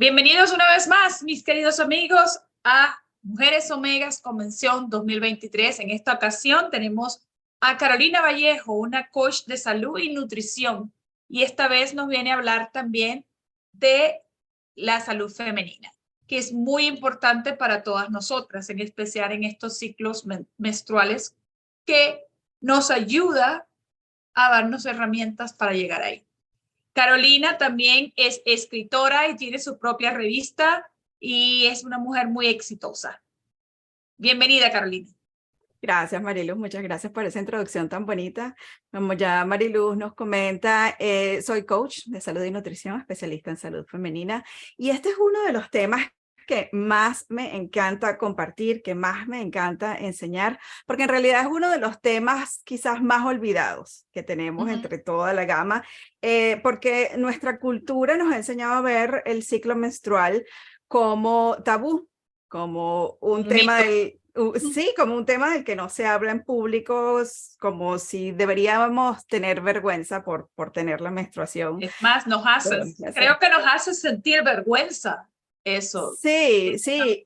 Bienvenidos una vez más, mis queridos amigos, a Mujeres Omegas Convención 2023. En esta ocasión tenemos a Carolina Vallejo, una coach de salud y nutrición, y esta vez nos viene a hablar también de la salud femenina, que es muy importante para todas nosotras, en especial en estos ciclos menstruales, que nos ayuda a darnos herramientas para llegar ahí. Carolina también es escritora y tiene su propia revista y es una mujer muy exitosa. Bienvenida, Carolina. Gracias, Mariluz. Muchas gracias por esa introducción tan bonita. Como ya Mariluz nos comenta, soy coach de salud y nutrición, especialista en salud femenina, y este es uno de los temas que más me encanta compartir, que más me encanta enseñar, porque en realidad es uno de los temas quizás más olvidados que tenemos entre toda la gama, porque nuestra cultura nos ha enseñado a ver el ciclo menstrual como tabú, como un tema del... Sí, como un tema del que no se habla en público, como si deberíamos tener vergüenza por tener la menstruación. Es más, creo que nos hace sentir vergüenza eso. Sí, sí.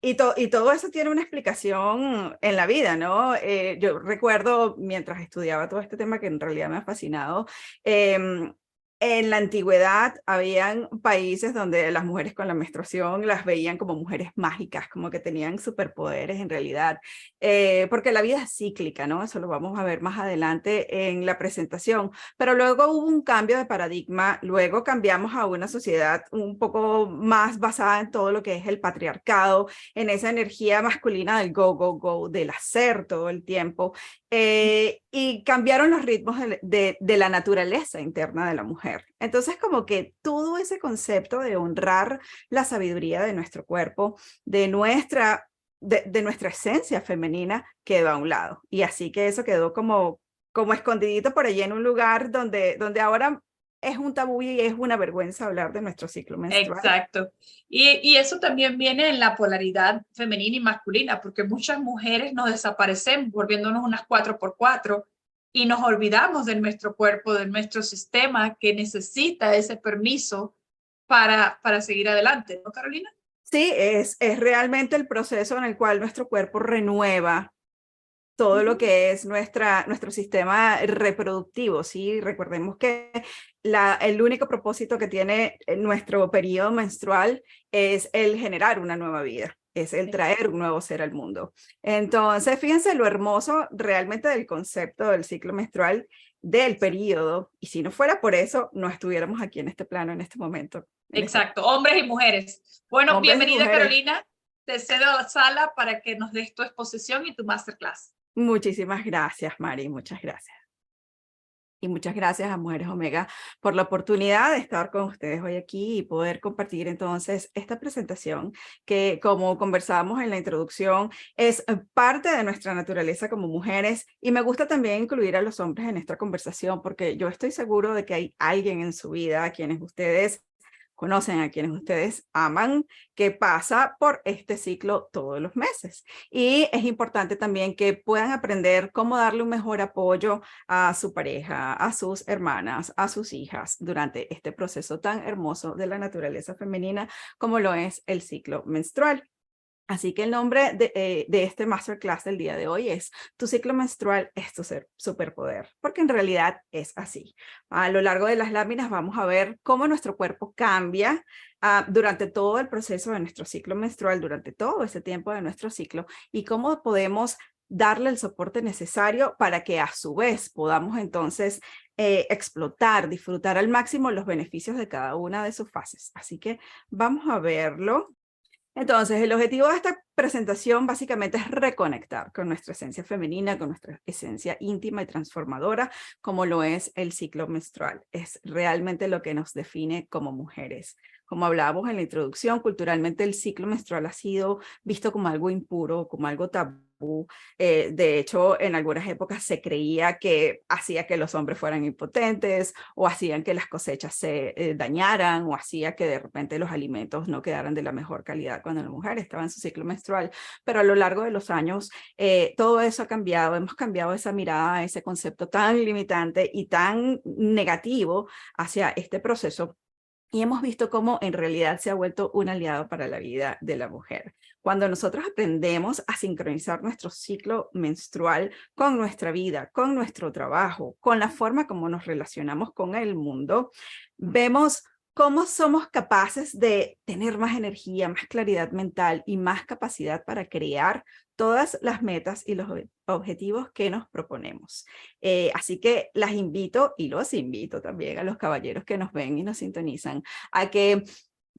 Y todo eso tiene una explicación en la vida, ¿no? Yo recuerdo mientras estudiaba todo este tema que en realidad me ha fascinado, en la antigüedad habían países donde las mujeres con la menstruación las veían como mujeres mágicas, como que tenían superpoderes en realidad, porque la vida es cíclica, ¿no? Eso lo vamos a ver más adelante en la presentación. Pero luego hubo un cambio de paradigma, luego cambiamos a una sociedad un poco más basada en todo lo que es el patriarcado, en esa energía masculina del go, go, go, del hacer todo el tiempo. Y cambiaron los ritmos de la naturaleza interna de la mujer. Entonces, como que todo ese concepto de honrar la sabiduría de nuestro cuerpo, de nuestra esencia femenina, quedó a un lado. Y así que eso quedó como escondidito por allí en un lugar donde ahora es un tabú y es una vergüenza hablar de nuestro ciclo menstrual. Exacto. Y eso también viene en la polaridad femenina y masculina, porque muchas mujeres nos desaparecemos volviéndonos unas 4x4 y nos olvidamos de nuestro cuerpo, de nuestro sistema que necesita ese permiso para seguir adelante, ¿no, Carolina? Sí, es realmente el proceso en el cual nuestro cuerpo renueva todo lo que es nuestro sistema reproductivo, ¿sí? Recordemos que el único propósito que tiene nuestro periodo menstrual es el generar una nueva vida, es el traer un nuevo ser al mundo. Entonces, fíjense lo hermoso realmente del concepto del ciclo menstrual, del periodo, y si no fuera por eso, no estuviéramos aquí en este plano, en este momento. Exacto, hombres y mujeres. Bueno, bienvenida, Carolina. Te cedo a la sala para que nos des tu exposición y tu masterclass. Muchísimas gracias, Mari, muchas gracias. Y muchas gracias a Mujeres Omega por la oportunidad de estar con ustedes hoy aquí y poder compartir entonces esta presentación que, como conversábamos en la introducción, es parte de nuestra naturaleza como mujeres, y me gusta también incluir a los hombres en esta conversación porque yo estoy seguro de que hay alguien en su vida a quienes ustedes conocen, a quienes ustedes aman, que pasa por este ciclo todos los meses. Y es importante también que puedan aprender cómo darle un mejor apoyo a su pareja, a sus hermanas, a sus hijas durante este proceso tan hermoso de la naturaleza femenina como lo es el ciclo menstrual. Así que el nombre de este masterclass del día de hoy es Tu ciclo menstrual es tu superpoder, porque en realidad es así. A lo largo de las láminas vamos a ver cómo nuestro cuerpo cambia durante todo el proceso de nuestro ciclo menstrual, durante todo ese tiempo de nuestro ciclo, y cómo podemos darle el soporte necesario para que a su vez podamos entonces explotar, disfrutar al máximo los beneficios de cada una de sus fases. Así que vamos a verlo. Entonces, el objetivo de esta presentación básicamente es reconectar con nuestra esencia femenina, con nuestra esencia íntima y transformadora, como lo es el ciclo menstrual. Es realmente lo que nos define como mujeres. Como hablábamos en la introducción, culturalmente el ciclo menstrual ha sido visto como algo impuro, como algo tabú. De hecho, en algunas épocas se creía que hacía que los hombres fueran impotentes, o hacían que las cosechas se dañaran, o hacía que de repente los alimentos no quedaran de la mejor calidad cuando la mujer estaba en su ciclo menstrual. Pero a lo largo de los años, todo eso ha cambiado. Hemos cambiado esa mirada, ese concepto tan limitante y tan negativo hacia este proceso. Y hemos visto cómo en realidad se ha vuelto un aliado para la vida de la mujer. Cuando nosotros aprendemos a sincronizar nuestro ciclo menstrual con nuestra vida, con nuestro trabajo, con la forma como nos relacionamos con el mundo, vemos cómo somos capaces de tener más energía, más claridad mental y más capacidad para crear todas las metas y los objetivos que nos proponemos. Así que las invito y los invito también a los caballeros que nos ven y nos sintonizan a que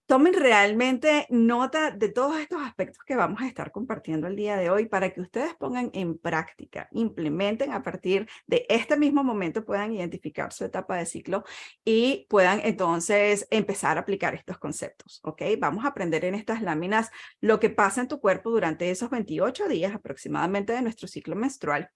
tomen realmente nota de todos estos aspectos que vamos a estar compartiendo el día de hoy para que ustedes pongan en práctica, implementen a partir de este mismo momento, puedan identificar su etapa de ciclo y puedan entonces empezar a aplicar estos conceptos, ¿ok? Vamos a aprender en estas láminas lo que pasa en tu cuerpo durante esos 28 días aproximadamente de nuestro ciclo menstrual,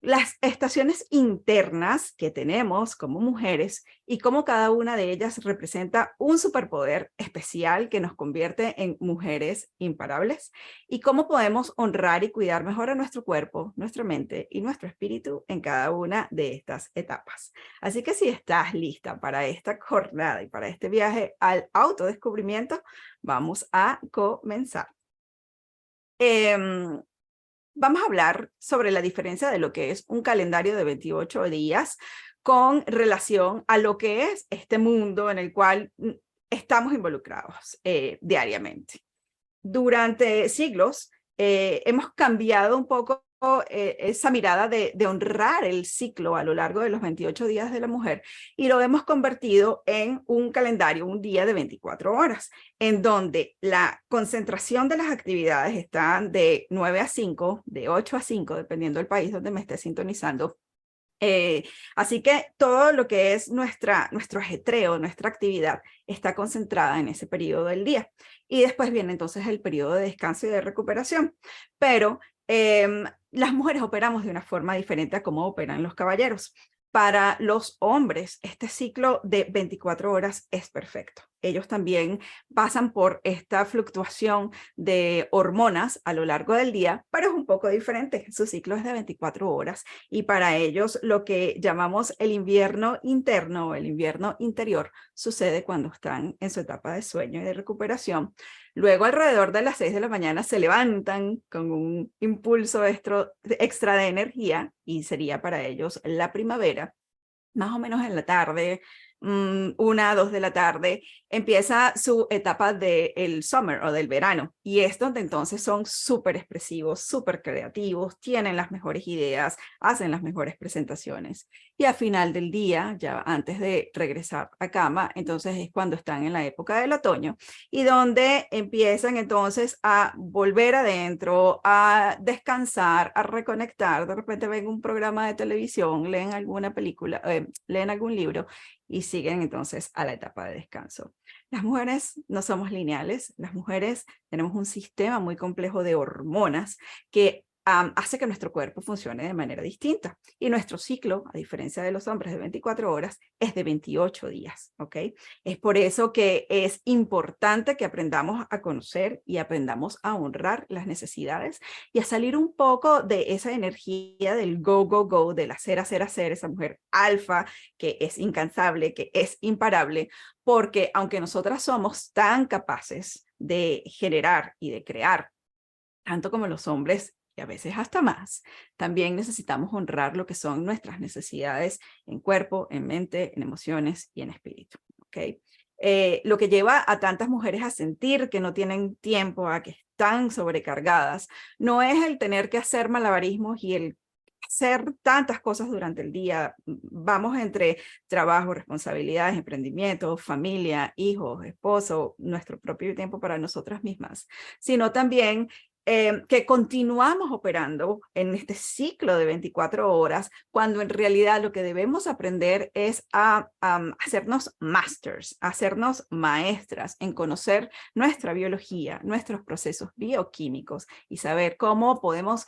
las estaciones internas que tenemos como mujeres y cómo cada una de ellas representa un superpoder especial que nos convierte en mujeres imparables y cómo podemos honrar y cuidar mejor a nuestro cuerpo, nuestra mente y nuestro espíritu en cada una de estas etapas. Así que si estás lista para esta jornada y para este viaje al autodescubrimiento, vamos a comenzar. Vamos a hablar sobre la diferencia de lo que es un calendario de 28 días con relación a lo que es este mundo en el cual estamos involucrados diariamente. Durante siglos hemos cambiado un poco esa mirada de honrar el ciclo a lo largo de los 28 días de la mujer y lo hemos convertido en un calendario, un día de 24 horas, en donde la concentración de las actividades están de 9 a 5, de 8 a 5, dependiendo del país donde me esté sintonizando. Así que todo lo que es nuestro ajetreo, nuestra actividad, está concentrada en ese periodo del día. Y después viene entonces el periodo de descanso y de recuperación. Pero las mujeres operamos de una forma diferente a cómo operan los caballeros. Para los hombres, este ciclo de 24 horas es perfecto. Ellos también pasan por esta fluctuación de hormonas a lo largo del día, pero es un poco diferente. Su ciclo es de 24 horas y para ellos lo que llamamos el invierno interno o el invierno interior sucede cuando están en su etapa de sueño y de recuperación. Luego, alrededor de las 6 de la mañana, se levantan con un impulso extra de energía y sería para ellos la primavera. Más o menos en la tarde, 1, 2 de la tarde, empieza su etapa del summer o del verano. Y es donde entonces son súper expresivos, súper creativos, tienen las mejores ideas, hacen las mejores presentaciones. Y al final del día, ya antes de regresar a cama, entonces es cuando están en la época del otoño y donde empiezan entonces a volver adentro, a descansar, a reconectar. De repente ven un programa de televisión, leen alguna película, leen algún libro y siguen entonces a la etapa de descanso. Las mujeres no somos lineales, las mujeres tenemos un sistema muy complejo de hormonas que hace que nuestro cuerpo funcione de manera distinta. Y nuestro ciclo, a diferencia de los hombres de 24 horas, es de 28 días, ¿ok? Es por eso que es importante que aprendamos a conocer y aprendamos a honrar las necesidades y a salir un poco de esa energía del go, go, go, del hacer, esa mujer alfa que es incansable, que es imparable, porque aunque nosotras somos tan capaces de generar y de crear, tanto como los hombres, y a veces hasta más, también necesitamos honrar lo que son nuestras necesidades en cuerpo, en mente, en emociones y en espíritu. ¿Okay? Lo que lleva a tantas mujeres a sentir que no tienen tiempo, a que están sobrecargadas, no es el tener que hacer malabarismos y el hacer tantas cosas durante el día. Vamos entre trabajo, responsabilidades, emprendimiento, familia, hijos, esposo, nuestro propio tiempo para nosotras mismas, sino también que continuamos operando en este ciclo de 24 horas, cuando en realidad lo que debemos aprender es a hacernos masters, a hacernos maestras en conocer nuestra biología, nuestros procesos bioquímicos y saber cómo podemos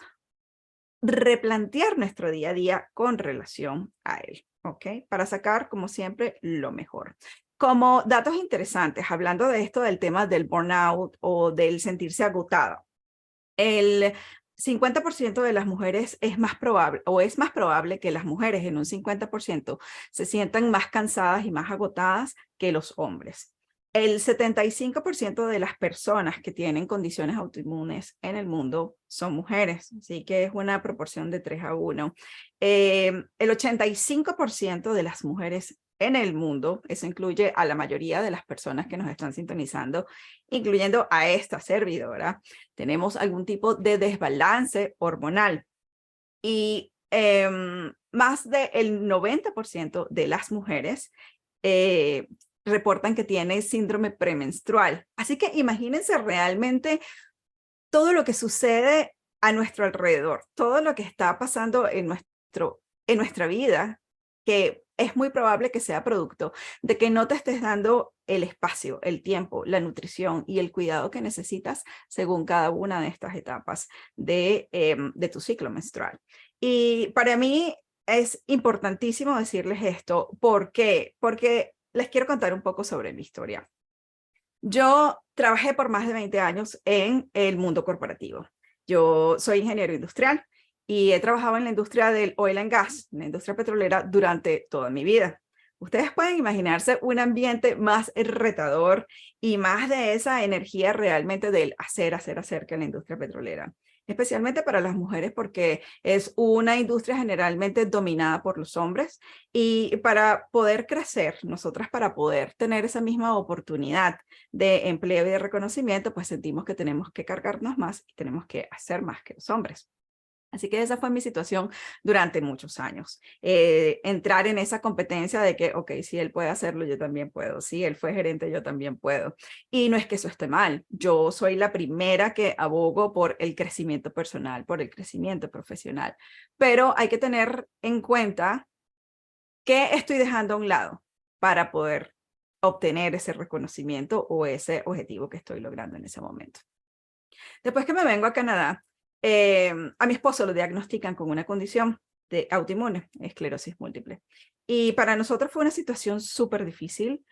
replantear nuestro día a día con relación a él, ¿ok? Para sacar, como siempre, lo mejor. Como datos interesantes, hablando de esto del tema del burnout o del sentirse agotada, el 50% de las mujeres es más probable que las mujeres en un 50% se sientan más cansadas y más agotadas que los hombres. El 75% de las personas que tienen condiciones autoinmunes en el mundo son mujeres, así que es una proporción de 3 a 1. El 85% de las mujeres en el mundo, eso incluye a la mayoría de las personas que nos están sintonizando, incluyendo a esta servidora, tenemos algún tipo de desbalance hormonal. Y más del 90% de las mujeres reportan que tienen síndrome premenstrual. Así que imagínense realmente todo lo que sucede a nuestro alrededor, todo lo que está pasando en nuestra vida, que es muy probable que sea producto de que no te estés dando el espacio, el tiempo, la nutrición y el cuidado que necesitas según cada una de estas etapas de tu ciclo menstrual. Y para mí es importantísimo decirles esto. ¿Por qué? Porque les quiero contar un poco sobre mi historia. Yo trabajé por más de 20 años en el mundo corporativo. Yo soy ingeniero industrial y he trabajado en la industria del oil and gas, en la industria petrolera, durante toda mi vida. Ustedes pueden imaginarse un ambiente más retador y más de esa energía realmente del hacer que en la industria petrolera. Especialmente para las mujeres porque es una industria generalmente dominada por los hombres y para poder crecer, nosotras para poder tener esa misma oportunidad de empleo y de reconocimiento, pues sentimos que tenemos que cargarnos más y tenemos que hacer más que los hombres. Así que esa fue mi situación durante muchos años. Entrar en esa competencia de que, ok, si él puede hacerlo, yo también puedo. Si él fue gerente, yo también puedo. Y no es que eso esté mal. Yo soy la primera que abogo por el crecimiento personal, por el crecimiento profesional. Pero hay que tener en cuenta qué estoy dejando a un lado para poder obtener ese reconocimiento o ese objetivo que estoy logrando en ese momento. Después que me vengo a Canadá, a mi esposo lo diagnostican con una condición de autoinmune, esclerosis múltiple. Y para nosotros fue una situación súper difícil.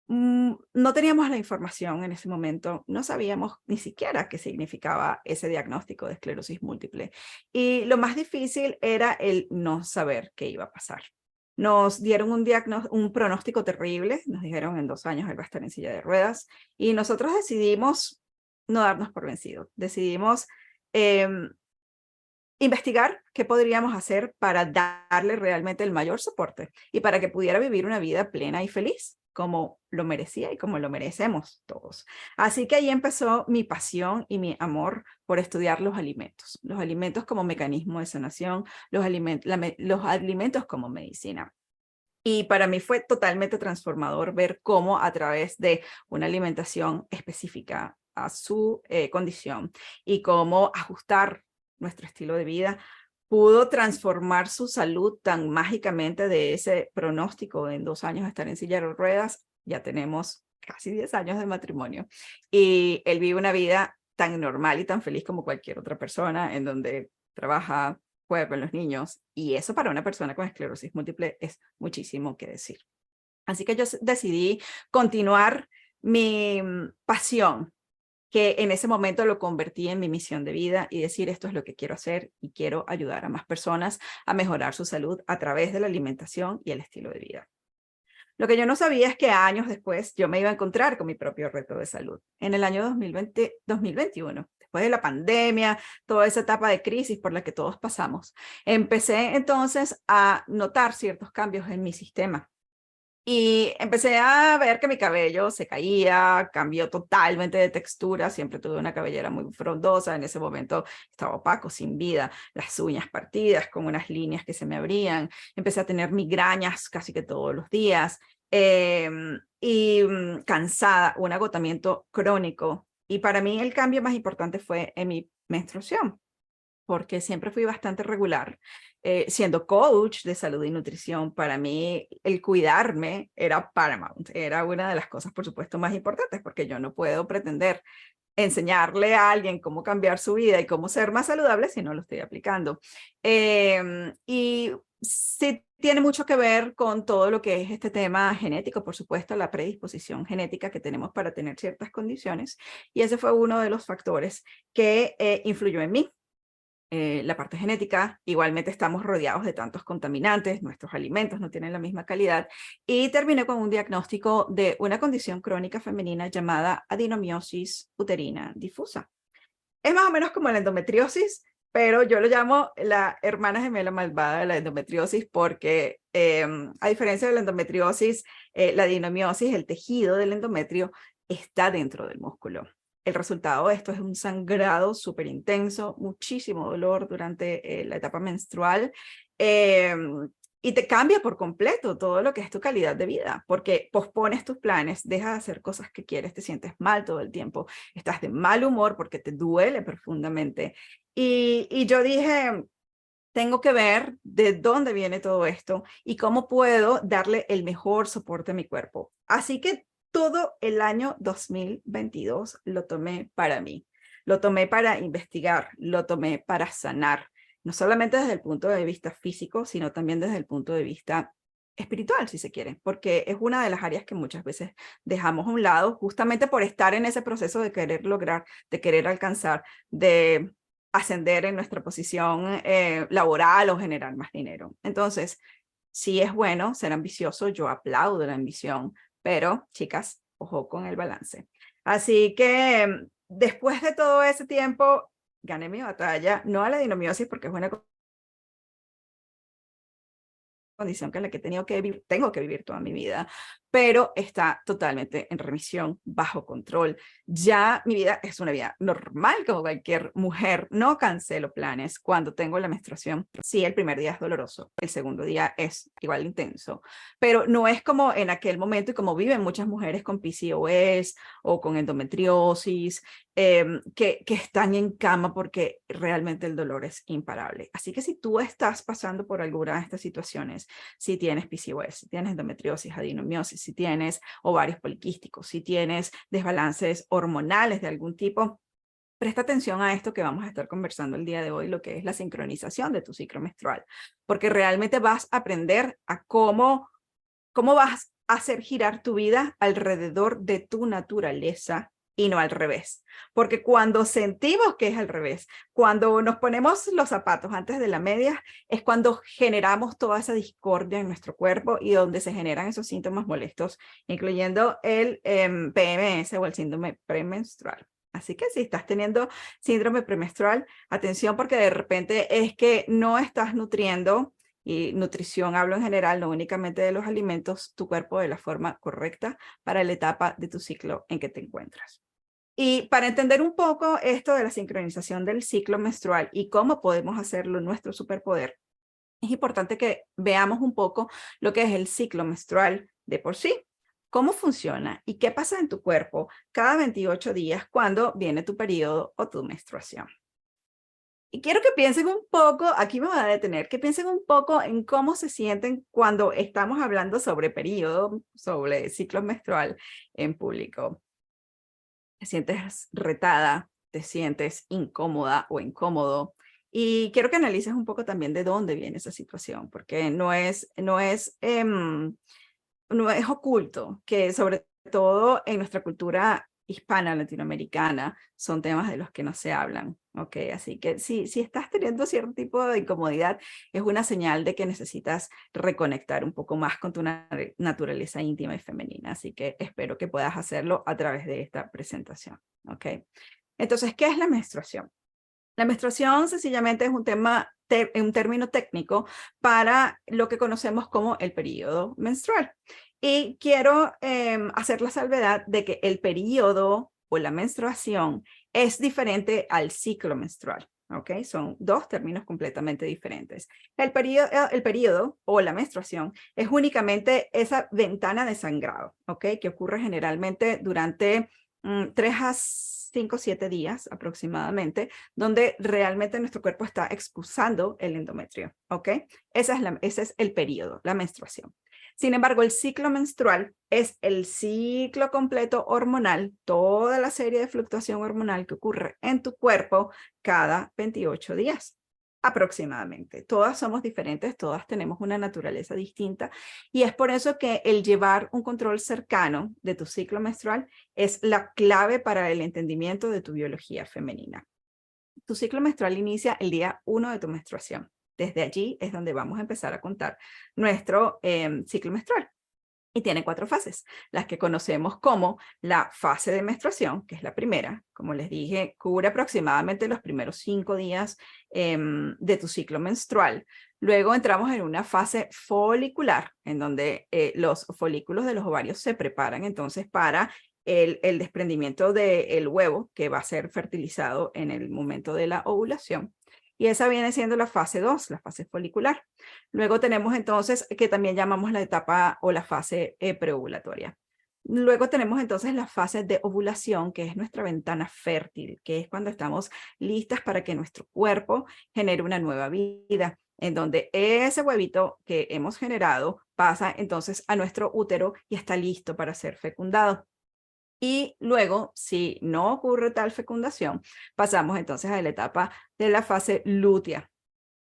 No teníamos la información en ese momento, no sabíamos ni siquiera qué significaba ese diagnóstico de esclerosis múltiple. Y lo más difícil era el no saber qué iba a pasar. Nos dieron un pronóstico terrible, nos dijeron en 2 años él va a estar en silla de ruedas, y nosotros decidimos no darnos por vencidos. Decidimos investigar qué podríamos hacer para darle realmente el mayor soporte y para que pudiera vivir una vida plena y feliz, como lo merecía y como lo merecemos todos. Así que ahí empezó mi pasión y mi amor por estudiar los alimentos como mecanismo de sanación, los alimentos como medicina. Y para mí fue totalmente transformador ver cómo a través de una alimentación específica a su condición y cómo ajustar nuestro estilo de vida pudo transformar su salud tan mágicamente de ese pronóstico de en 2 años estar en silla de ruedas. Ya tenemos casi 10 años de matrimonio y él vive una vida tan normal y tan feliz como cualquier otra persona en donde trabaja, juega con los niños, y eso para una persona con esclerosis múltiple es muchísimo que decir. Así que yo decidí continuar mi pasión, que en ese momento lo convertí en mi misión de vida y decir esto es lo que quiero hacer y quiero ayudar a más personas a mejorar su salud a través de la alimentación y el estilo de vida. Lo que yo no sabía es que años después yo me iba a encontrar con mi propio reto de salud. En el año 2021, después de la pandemia, toda esa etapa de crisis por la que todos pasamos, empecé entonces a notar ciertos cambios en mi sistema. Y empecé a ver que mi cabello se caía, cambió totalmente de textura, siempre tuve una cabellera muy frondosa, en ese momento estaba opaco, sin vida, las uñas partidas, con unas líneas que se me abrían, empecé a tener migrañas casi que todos los días, cansada, un agotamiento crónico. Y para mí el cambio más importante fue en mi menstruación, porque siempre fui bastante regular. Siendo coach de salud y nutrición, para mí el cuidarme era paramount, era una de las cosas, por supuesto, más importantes, porque yo no puedo pretender enseñarle a alguien cómo cambiar su vida y cómo ser más saludable si no lo estoy aplicando. Y sí tiene mucho que ver con todo lo que es este tema genético, por supuesto, la predisposición genética que tenemos para tener ciertas condiciones, y ese fue uno de los factores que influyó en mí. la parte genética, igualmente estamos rodeados de tantos contaminantes, nuestros alimentos no tienen la misma calidad, y terminé con un diagnóstico de una condición crónica femenina llamada adenomiosis uterina difusa. Es más o menos como la endometriosis, pero yo lo llamo la hermana gemela malvada de la endometriosis porque a diferencia de la endometriosis, la adenomiosis, el tejido del endometrio, está dentro del músculo. El resultado de esto es un sangrado súper intenso, muchísimo dolor durante la etapa menstrual y te cambia por completo todo lo que es tu calidad de vida, porque pospones tus planes, dejas de hacer cosas que quieres, te sientes mal todo el tiempo, estás de mal humor porque te duele profundamente. Y yo dije, tengo que ver de dónde viene todo esto y cómo puedo darle el mejor soporte a mi cuerpo. Así que todo el año 2022 lo tomé para mí. Lo tomé para investigar, lo tomé para sanar, no solamente desde el punto de vista físico, sino también desde el punto de vista espiritual, si se quiere, porque es una de las áreas que muchas veces dejamos a un lado, justamente por estar en ese proceso de querer lograr, de querer alcanzar, de ascender en nuestra posición laboral o generar más dinero. Entonces, sí es bueno ser ambicioso, yo aplaudo la ambición, pero chicas, ojo con el balance. Así que después de todo ese tiempo, gané mi batalla, no a la adenomiosis porque es una condición con la que tengo que vivir toda mi vida, pero está totalmente en remisión, bajo control. Ya mi vida es una vida normal como cualquier mujer. No cancelo planes cuando tengo la menstruación. Sí, el primer día es doloroso, el segundo día es igual intenso, pero no es como en aquel momento y como viven muchas mujeres con PCOS o con endometriosis, que están en cama porque realmente el dolor es imparable. Así que si tú estás pasando por alguna de estas situaciones, si tienes PCOS, si tienes endometriosis, adenomiosis, si tienes ovarios poliquísticos, si tienes desbalances hormonales de algún tipo, presta atención a esto que vamos a estar conversando el día de hoy, lo que es la sincronización de tu ciclo menstrual, porque realmente vas a aprender a cómo vas a hacer girar tu vida alrededor de tu naturaleza y no al revés. Porque cuando sentimos que es al revés, cuando nos ponemos los zapatos antes de la media, es cuando generamos toda esa discordia en nuestro cuerpo y donde se generan esos síntomas molestos, incluyendo el PMS o el síndrome premenstrual. Así que si estás teniendo síndrome premenstrual, atención porque de repente es que no estás nutriendo, y nutrición hablo en general, no únicamente de los alimentos, tu cuerpo de la forma correcta para la etapa de tu ciclo en que te encuentras. Y para entender un poco esto de la sincronización del ciclo menstrual y cómo podemos hacerlo nuestro superpoder, es importante que veamos un poco lo que es el ciclo menstrual de por sí, cómo funciona y qué pasa en tu cuerpo cada 28 días cuando viene tu periodo o tu menstruación. Y quiero que piensen un poco, aquí me voy a detener, que piensen un poco en cómo se sienten cuando estamos hablando sobre periodo, sobre ciclo menstrual en público. Te sientes retada, te sientes incómoda o incómodo. Y quiero que analices un poco también de dónde viene esa situación, porque no es oculto que sobre todo en nuestra cultura hispana, latinoamericana, son temas de los que no se hablan, ¿ok? Así que si estás teniendo cierto tipo de incomodidad, es una señal de que necesitas reconectar un poco más con tu naturaleza íntima y femenina, así que espero que puedas hacerlo a través de esta presentación, ¿ok? Entonces, ¿qué es la menstruación? La menstruación sencillamente es un término técnico para lo que conocemos como el periodo menstrual. Y quiero hacer la salvedad de que el periodo o la menstruación es diferente al ciclo menstrual. ¿Ok? Son dos términos completamente diferentes. El periodo o la menstruación es únicamente esa ventana de sangrado, ¿ok? Que ocurre generalmente durante 3 a 5 o 7 días aproximadamente, donde realmente nuestro cuerpo está expulsando el endometrio, ¿ok? Ese es el periodo, la menstruación. Sin embargo, el ciclo menstrual es el ciclo completo hormonal, toda la serie de fluctuación hormonal que ocurre en tu cuerpo cada 28 días aproximadamente. Todas somos diferentes, todas tenemos una naturaleza distinta y es por eso que el llevar un control cercano de tu ciclo menstrual es la clave para el entendimiento de tu biología femenina. Tu ciclo menstrual inicia el día 1 de tu menstruación. Desde allí es donde vamos a empezar a contar nuestro ciclo menstrual. Y tiene 4 fases, las que conocemos como la fase de menstruación, que es la primera. Como les dije, cubre aproximadamente los primeros 5 días de tu ciclo menstrual. Luego entramos en una fase folicular, en donde los folículos de los ovarios se preparan entonces para el desprendimiento del huevo, que va a ser fertilizado en el momento de la ovulación. Y esa viene siendo la fase 2, la fase folicular. Luego tenemos entonces, que también llamamos la etapa o la fase preovulatoria. Luego tenemos entonces la fase de ovulación, que es nuestra ventana fértil, que es cuando estamos listas para que nuestro cuerpo genere una nueva vida, en donde ese huevito que hemos generado pasa entonces a nuestro útero y está listo para ser fecundado. Y luego, si no ocurre tal fecundación, pasamos entonces a la etapa de la fase lútea,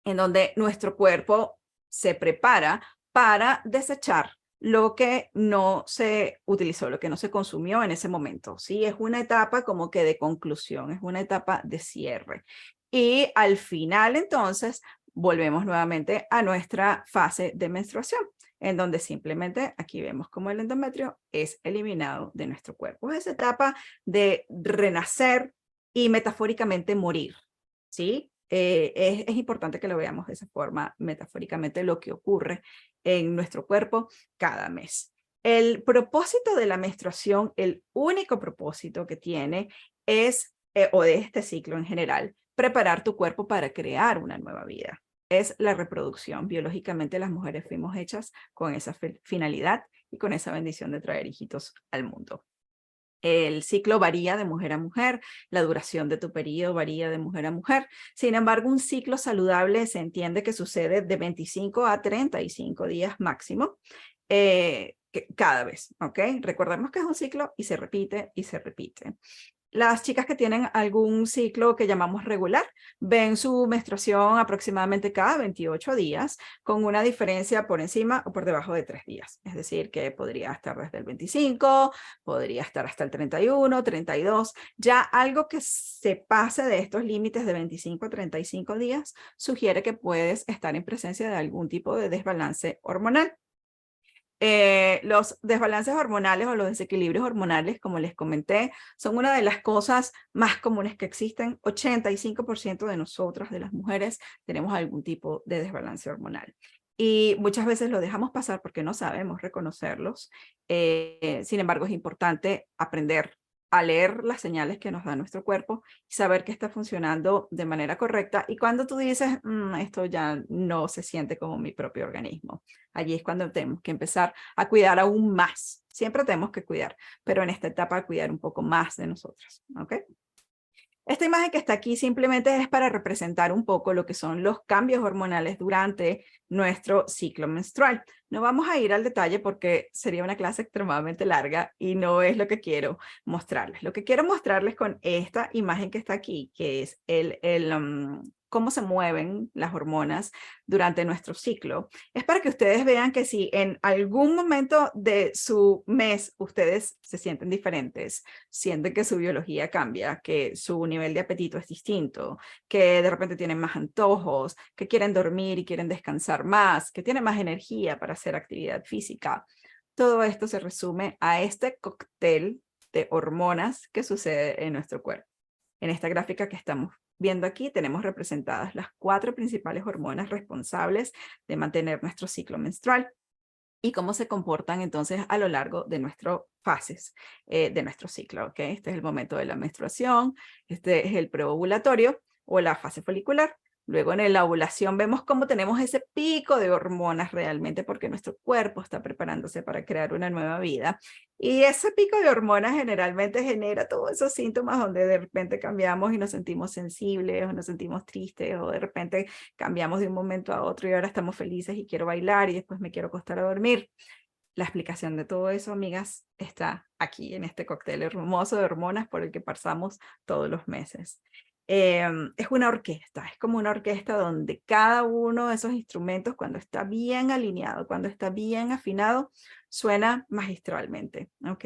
en donde nuestro cuerpo se prepara para desechar lo que no se utilizó, lo que no se consumió en ese momento. ¿Sí? Es una etapa como que de conclusión, es una etapa de cierre. Y al final, entonces, volvemos nuevamente a nuestra fase de menstruación, en donde simplemente aquí vemos como el endometrio es eliminado de nuestro cuerpo. Es esa etapa de renacer y metafóricamente morir, ¿sí? Es importante que lo veamos de esa forma, metafóricamente, lo que ocurre en nuestro cuerpo cada mes. El propósito de la menstruación, el único propósito que tiene es, o de este ciclo en general, preparar tu cuerpo para crear una nueva vida. Es la reproducción. Biológicamente las mujeres fuimos hechas con esa finalidad y con esa bendición de traer hijitos al mundo. El ciclo varía de mujer a mujer, la duración de tu periodo varía de mujer a mujer. Sin embargo, un ciclo saludable se entiende que sucede de 25 a 35 días máximo cada vez, ¿ok? Recordemos que es un ciclo y se repite y se repite. Las chicas que tienen algún ciclo que llamamos regular ven su menstruación aproximadamente cada 28 días con una diferencia por encima o por debajo de 3 días. Es decir, que podría estar desde el 25, podría estar hasta el 31, 32. Ya algo que se pase de estos límites de 25 a 35 días sugiere que puedes estar en presencia de algún tipo de desbalance hormonal. Los desbalances hormonales o los desequilibrios hormonales, como les comenté, son una de las cosas más comunes que existen. 85% de nosotras, de las mujeres, tenemos algún tipo de desbalance hormonal. Y muchas veces lo dejamos pasar porque no sabemos reconocerlos. Sin embargo, es importante aprender a leer las señales que nos da nuestro cuerpo y saber que está funcionando de manera correcta. Y cuando tú dices, esto ya no se siente como mi propio organismo, allí es cuando tenemos que empezar a cuidar aún más. Siempre tenemos que cuidar, pero en esta etapa cuidar un poco más de nosotras, ¿ok? Esta imagen que está aquí simplemente es para representar un poco lo que son los cambios hormonales durante nuestro ciclo menstrual. No vamos a ir al detalle porque sería una clase extremadamente larga y no es lo que quiero mostrarles. Lo que quiero mostrarles con esta imagen que está aquí, que es cómo se mueven las hormonas durante nuestro ciclo, es para que ustedes vean que si en algún momento de su mes ustedes se sienten diferentes, sienten que su biología cambia, que su nivel de apetito es distinto, que de repente tienen más antojos, que quieren dormir y quieren descansar más, que tienen más energía para hacer actividad física. Todo esto se resume a este cóctel de hormonas que sucede en nuestro cuerpo. En esta gráfica que estamos viendo aquí tenemos representadas las 4 principales hormonas responsables de mantener nuestro ciclo menstrual y cómo se comportan entonces a lo largo de nuestras fases de nuestro ciclo. ¿Okay? Este es el momento de la menstruación, este es el preovulatorio o la fase folicular. Luego en la ovulación vemos cómo tenemos ese pico de hormonas realmente porque nuestro cuerpo está preparándose para crear una nueva vida. Y ese pico de hormonas generalmente genera todos esos síntomas donde de repente cambiamos y nos sentimos sensibles o nos sentimos tristes o de repente cambiamos de un momento a otro y ahora estamos felices y quiero bailar y después me quiero acostar a dormir. La explicación de todo eso, amigas, está aquí en este cóctel hermoso de hormonas por el que pasamos todos los meses. Es una orquesta, es como una orquesta donde cada uno de esos instrumentos, cuando está bien alineado, cuando está bien afinado, suena magistralmente, ¿ok?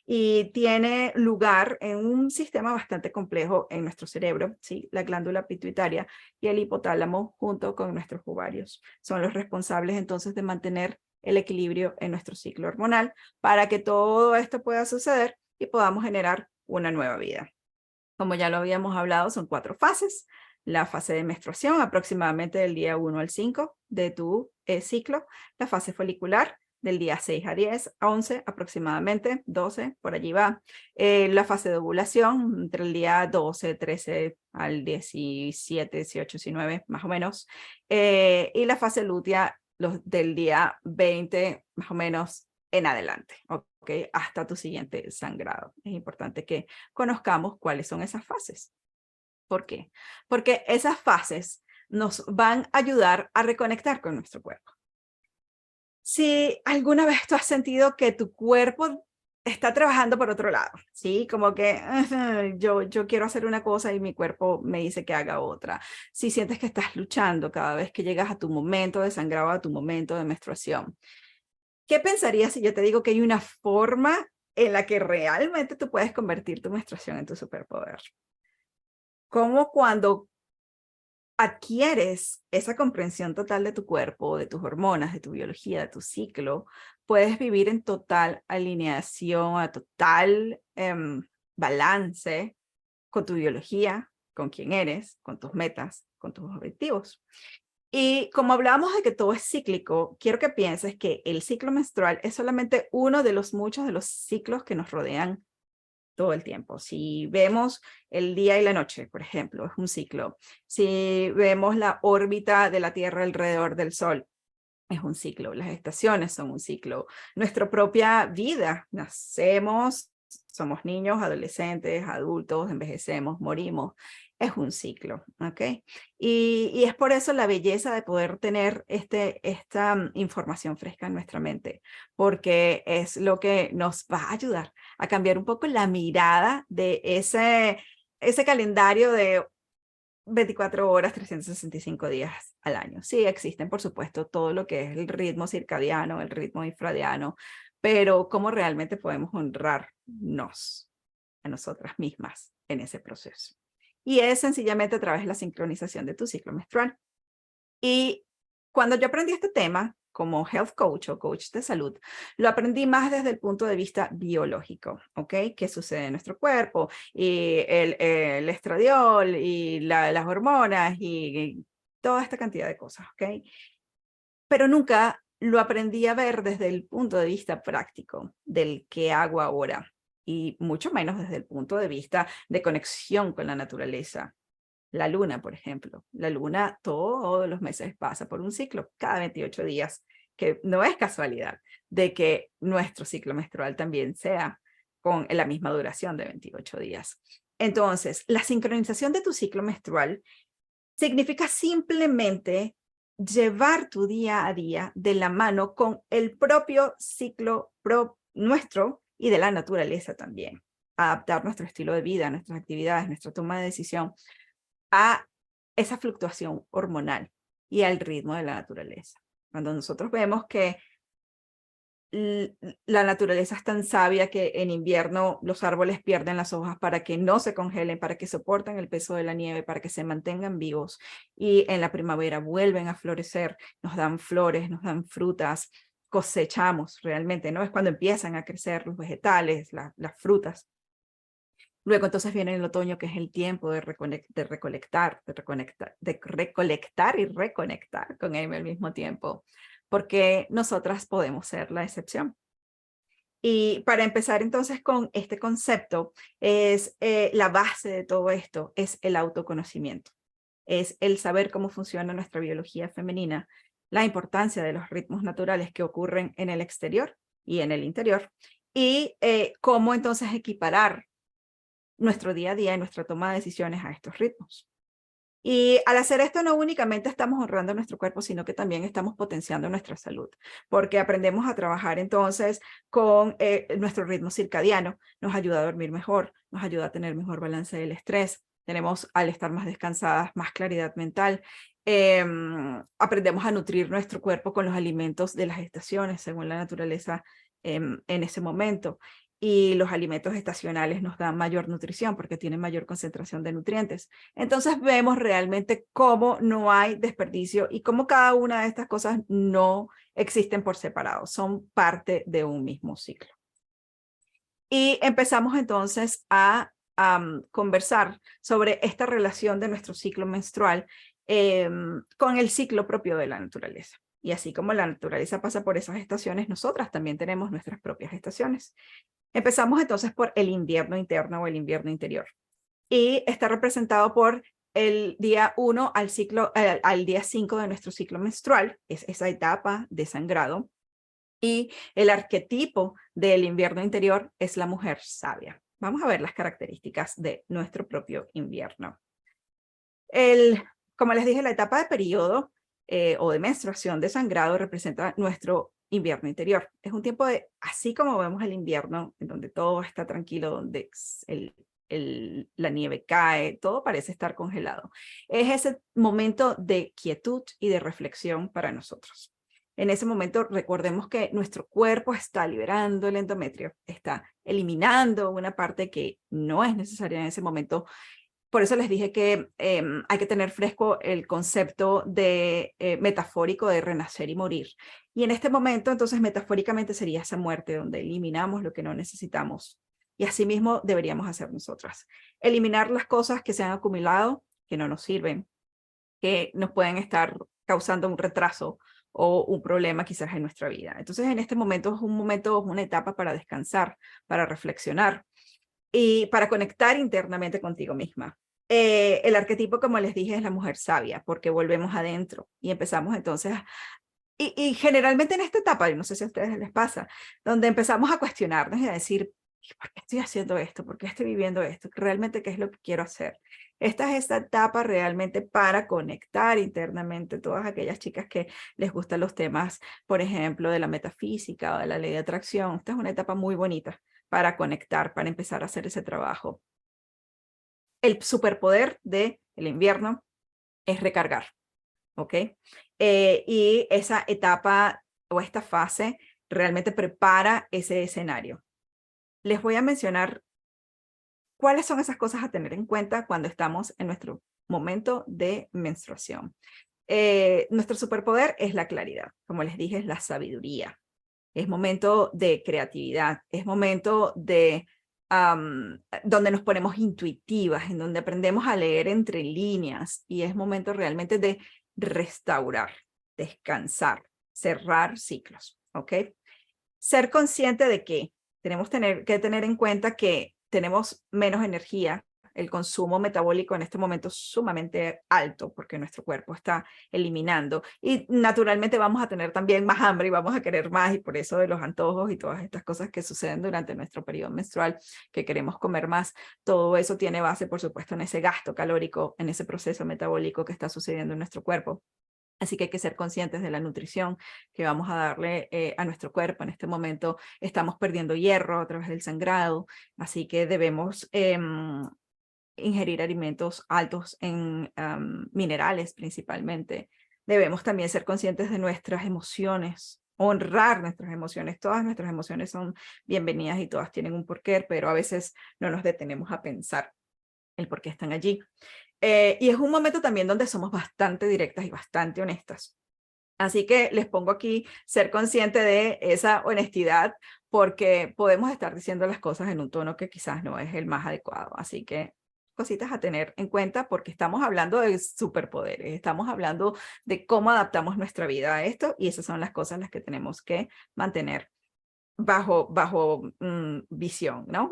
Y tiene lugar en un sistema bastante complejo en nuestro cerebro, ¿sí? La glándula pituitaria y el hipotálamo junto con nuestros ovarios. Son los responsables entonces de mantener el equilibrio en nuestro ciclo hormonal para que todo esto pueda suceder y podamos generar una nueva vida. Como ya lo habíamos hablado, son 4 fases. La fase de menstruación, aproximadamente del día 1 al 5 de tu ciclo. La fase folicular, del día 6 a 10, a 11 aproximadamente, 12, por allí va. La fase de ovulación, entre el día 12, 13 al 17, 18, 19, más o menos. Y la fase lútea, del día 20, más o menos, en adelante, ¿ok? Hasta tu siguiente sangrado. Es importante que conozcamos cuáles son esas fases. ¿Por qué? Porque esas fases nos van a ayudar a reconectar con nuestro cuerpo. Si alguna vez tú has sentido que tu cuerpo está trabajando por otro lado, ¿sí? Como que yo quiero hacer una cosa y mi cuerpo me dice que haga otra. Si sientes que estás luchando cada vez que llegas a tu momento de sangrado, a tu momento de menstruación, ¿qué pensarías si yo te digo que hay una forma en la que realmente tú puedes convertir tu menstruación en tu superpoder? Como cuando adquieres esa comprensión total de tu cuerpo, de tus hormonas, de tu biología, de tu ciclo, puedes vivir en total alineación, a total balance con tu biología, con quién eres, con tus metas, con tus objetivos. Y como hablamos de que todo es cíclico, quiero que pienses que el ciclo menstrual es solamente uno de los muchos de los ciclos que nos rodean todo el tiempo. Si vemos el día y la noche, por ejemplo, es un ciclo. Si vemos la órbita de la Tierra alrededor del Sol, es un ciclo. Las estaciones son un ciclo. Nuestra propia vida, nacemos, somos niños, adolescentes, adultos, envejecemos, morimos. Es un ciclo, ¿ok? Y es por eso la belleza de poder tener esta información fresca en nuestra mente, porque es lo que nos va a ayudar a cambiar un poco la mirada de ese calendario de 24 horas, 365 días al año. Sí, existen, por supuesto, todo lo que es el ritmo circadiano, el ritmo infradiano, pero ¿cómo realmente podemos honrarnos a nosotras mismas en ese proceso? Y es sencillamente a través de la sincronización de tu ciclo menstrual. Y cuando yo aprendí este tema, como health coach o coach de salud, lo aprendí más desde el punto de vista biológico, ¿ok? ¿Qué sucede en nuestro cuerpo? Y el estradiol y las hormonas y toda esta cantidad de cosas, ¿ok? Pero nunca lo aprendí a ver desde el punto de vista práctico del qué hago ahora y mucho menos desde el punto de vista de conexión con la naturaleza. La luna, por ejemplo. La luna todos los meses pasa por un ciclo, cada 28 días, que no es casualidad de que nuestro ciclo menstrual también sea con la misma duración de 28 días. Entonces, la sincronización de tu ciclo menstrual significa simplemente llevar tu día a día de la mano con el propio ciclo nuestro y de la naturaleza también. Adaptar nuestro estilo de vida, nuestras actividades, nuestra toma de decisión a esa fluctuación hormonal y al ritmo de la naturaleza. Cuando nosotros vemos que la naturaleza es tan sabia que en invierno los árboles pierden las hojas para que no se congelen, para que soporten el peso de la nieve, para que se mantengan vivos, y en la primavera vuelven a florecer, nos dan flores, nos dan frutas, cosechamos realmente, ¿no? Es cuando empiezan a crecer los vegetales, las frutas. Luego entonces viene el otoño, que es el tiempo de recolectar y reconectar con él al mismo tiempo, porque nosotras podemos ser la excepción. Y para empezar entonces con este concepto, es la base de todo esto, es el autoconocimiento. Es el saber cómo funciona nuestra biología femenina, la importancia de los ritmos naturales que ocurren en el exterior y en el interior, y cómo entonces equiparar nuestro día a día y nuestra toma de decisiones a estos ritmos. Y al hacer esto no únicamente estamos honrando nuestro cuerpo, sino que también estamos potenciando nuestra salud, porque aprendemos a trabajar entonces con nuestro ritmo circadiano, nos ayuda a dormir mejor, nos ayuda a tener mejor balance del estrés, tenemos, al estar más descansadas, más claridad mental. Aprendemos a nutrir nuestro cuerpo con los alimentos de las estaciones, según la naturaleza en ese momento. Y los alimentos estacionales nos dan mayor nutrición porque tienen mayor concentración de nutrientes. Entonces vemos realmente cómo no hay desperdicio y cómo cada una de estas cosas no existen por separado, son parte de un mismo ciclo. Y empezamos entonces a conversar sobre esta relación de nuestro ciclo menstrual con el ciclo propio de la naturaleza. Y así como la naturaleza pasa por esas estaciones, nosotras también tenemos nuestras propias estaciones. Empezamos entonces por el invierno interno o el invierno interior. Y está representado por el día 1 al día 5 de nuestro ciclo menstrual, es esa etapa de sangrado. Y el arquetipo del invierno interior es la mujer sabia. Vamos a ver las características de nuestro propio invierno. Como les dije, la etapa de periodo o de menstruación de sangrado representa nuestro invierno interior. Es un tiempo de, así como vemos el invierno, en donde todo está tranquilo, donde la nieve cae, todo parece estar congelado. Es ese momento de quietud y de reflexión para nosotros. En ese momento recordemos que nuestro cuerpo está liberando el endometrio, está eliminando una parte que no es necesaria en ese momento. Por eso les dije que hay que tener fresco el concepto de metafórico de renacer y morir. Y en este momento, entonces, metafóricamente sería esa muerte donde eliminamos lo que no necesitamos. Y así mismo deberíamos hacer nosotras. Eliminar las cosas que se han acumulado, que no nos sirven, que nos pueden estar causando un retraso o un problema quizás en nuestra vida. Entonces, en este momento es una etapa para descansar, para reflexionar y para conectar internamente contigo misma. El arquetipo, como les dije, es la mujer sabia, porque volvemos adentro y empezamos entonces, y generalmente en esta etapa, yo no sé si a ustedes les pasa, donde empezamos a cuestionarnos y a decir, ¿por qué estoy haciendo esto? ¿Por qué estoy viviendo esto? ¿Realmente qué es lo que quiero hacer? Esta es esta etapa realmente para conectar internamente todas aquellas chicas que les gustan los temas, por ejemplo, de la metafísica o de la ley de atracción. Esta es una etapa muy bonita para conectar, para empezar a hacer ese trabajo. El superpoder del invierno es recargar, ¿ok? Y esa etapa o esta fase realmente prepara ese escenario. Les voy a mencionar cuáles son esas cosas a tener en cuenta cuando estamos en nuestro momento de menstruación. Nuestro superpoder es la claridad, como les dije, es la sabiduría. Es momento de creatividad, es momento de donde nos ponemos intuitivas, en donde aprendemos a leer entre líneas y es momento realmente de restaurar, descansar, cerrar ciclos, ¿ok? Ser consciente de que tenemos que tener en cuenta que tenemos menos energía, el consumo metabólico en este momento es sumamente alto porque nuestro cuerpo está eliminando y naturalmente vamos a tener también más hambre y vamos a querer más y por eso de los antojos y todas estas cosas que suceden durante nuestro periodo menstrual que queremos comer más, todo eso tiene base por supuesto en ese gasto calórico, en ese proceso metabólico que está sucediendo en nuestro cuerpo. Así que hay que ser conscientes de la nutrición que vamos a darle a nuestro cuerpo. En este momento estamos perdiendo hierro a través del sangrado, así que debemos ingerir alimentos altos en minerales principalmente. Debemos también ser conscientes de nuestras emociones, honrar nuestras emociones. Todas nuestras emociones son bienvenidas y todas tienen un porqué, pero a veces no nos detenemos a pensar el por qué están allí. Y es un momento también donde somos bastante directas y bastante honestas. Así que les pongo aquí ser consciente de esa honestidad porque podemos estar diciendo las cosas en un tono que quizás no es el más adecuado. Así que cositas a tener en cuenta porque estamos hablando de superpoderes, estamos hablando de cómo adaptamos nuestra vida a esto y esas son las cosas las que tenemos que mantener bajo visión, ¿no?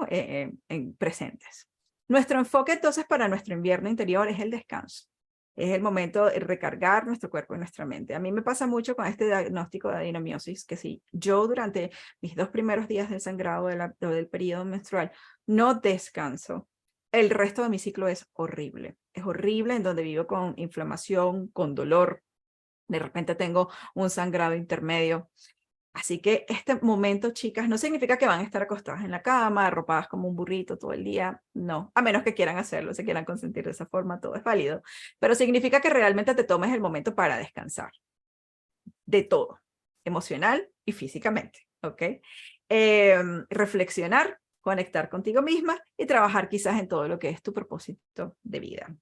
Presentes. Nuestro enfoque entonces para nuestro invierno interior es el descanso. Es el momento de recargar nuestro cuerpo y nuestra mente. A mí me pasa mucho con este diagnóstico de adenomiosis, que si yo durante mis 2 primeros días del sangrado del periodo menstrual no descanso, el resto de mi ciclo es horrible. Es horrible en donde vivo con inflamación, con dolor. De repente tengo un sangrado intermedio. Así que este momento, chicas, no significa que van a estar acostadas en la cama, arropadas como un burrito todo el día. No, a menos que quieran hacerlo, se quieran consentir de esa forma, todo es válido. Pero significa que realmente te tomes el momento para descansar de todo, emocional y físicamente, ¿ok? Reflexionar, conectar contigo misma y trabajar quizás en todo lo que es tu propósito de vida.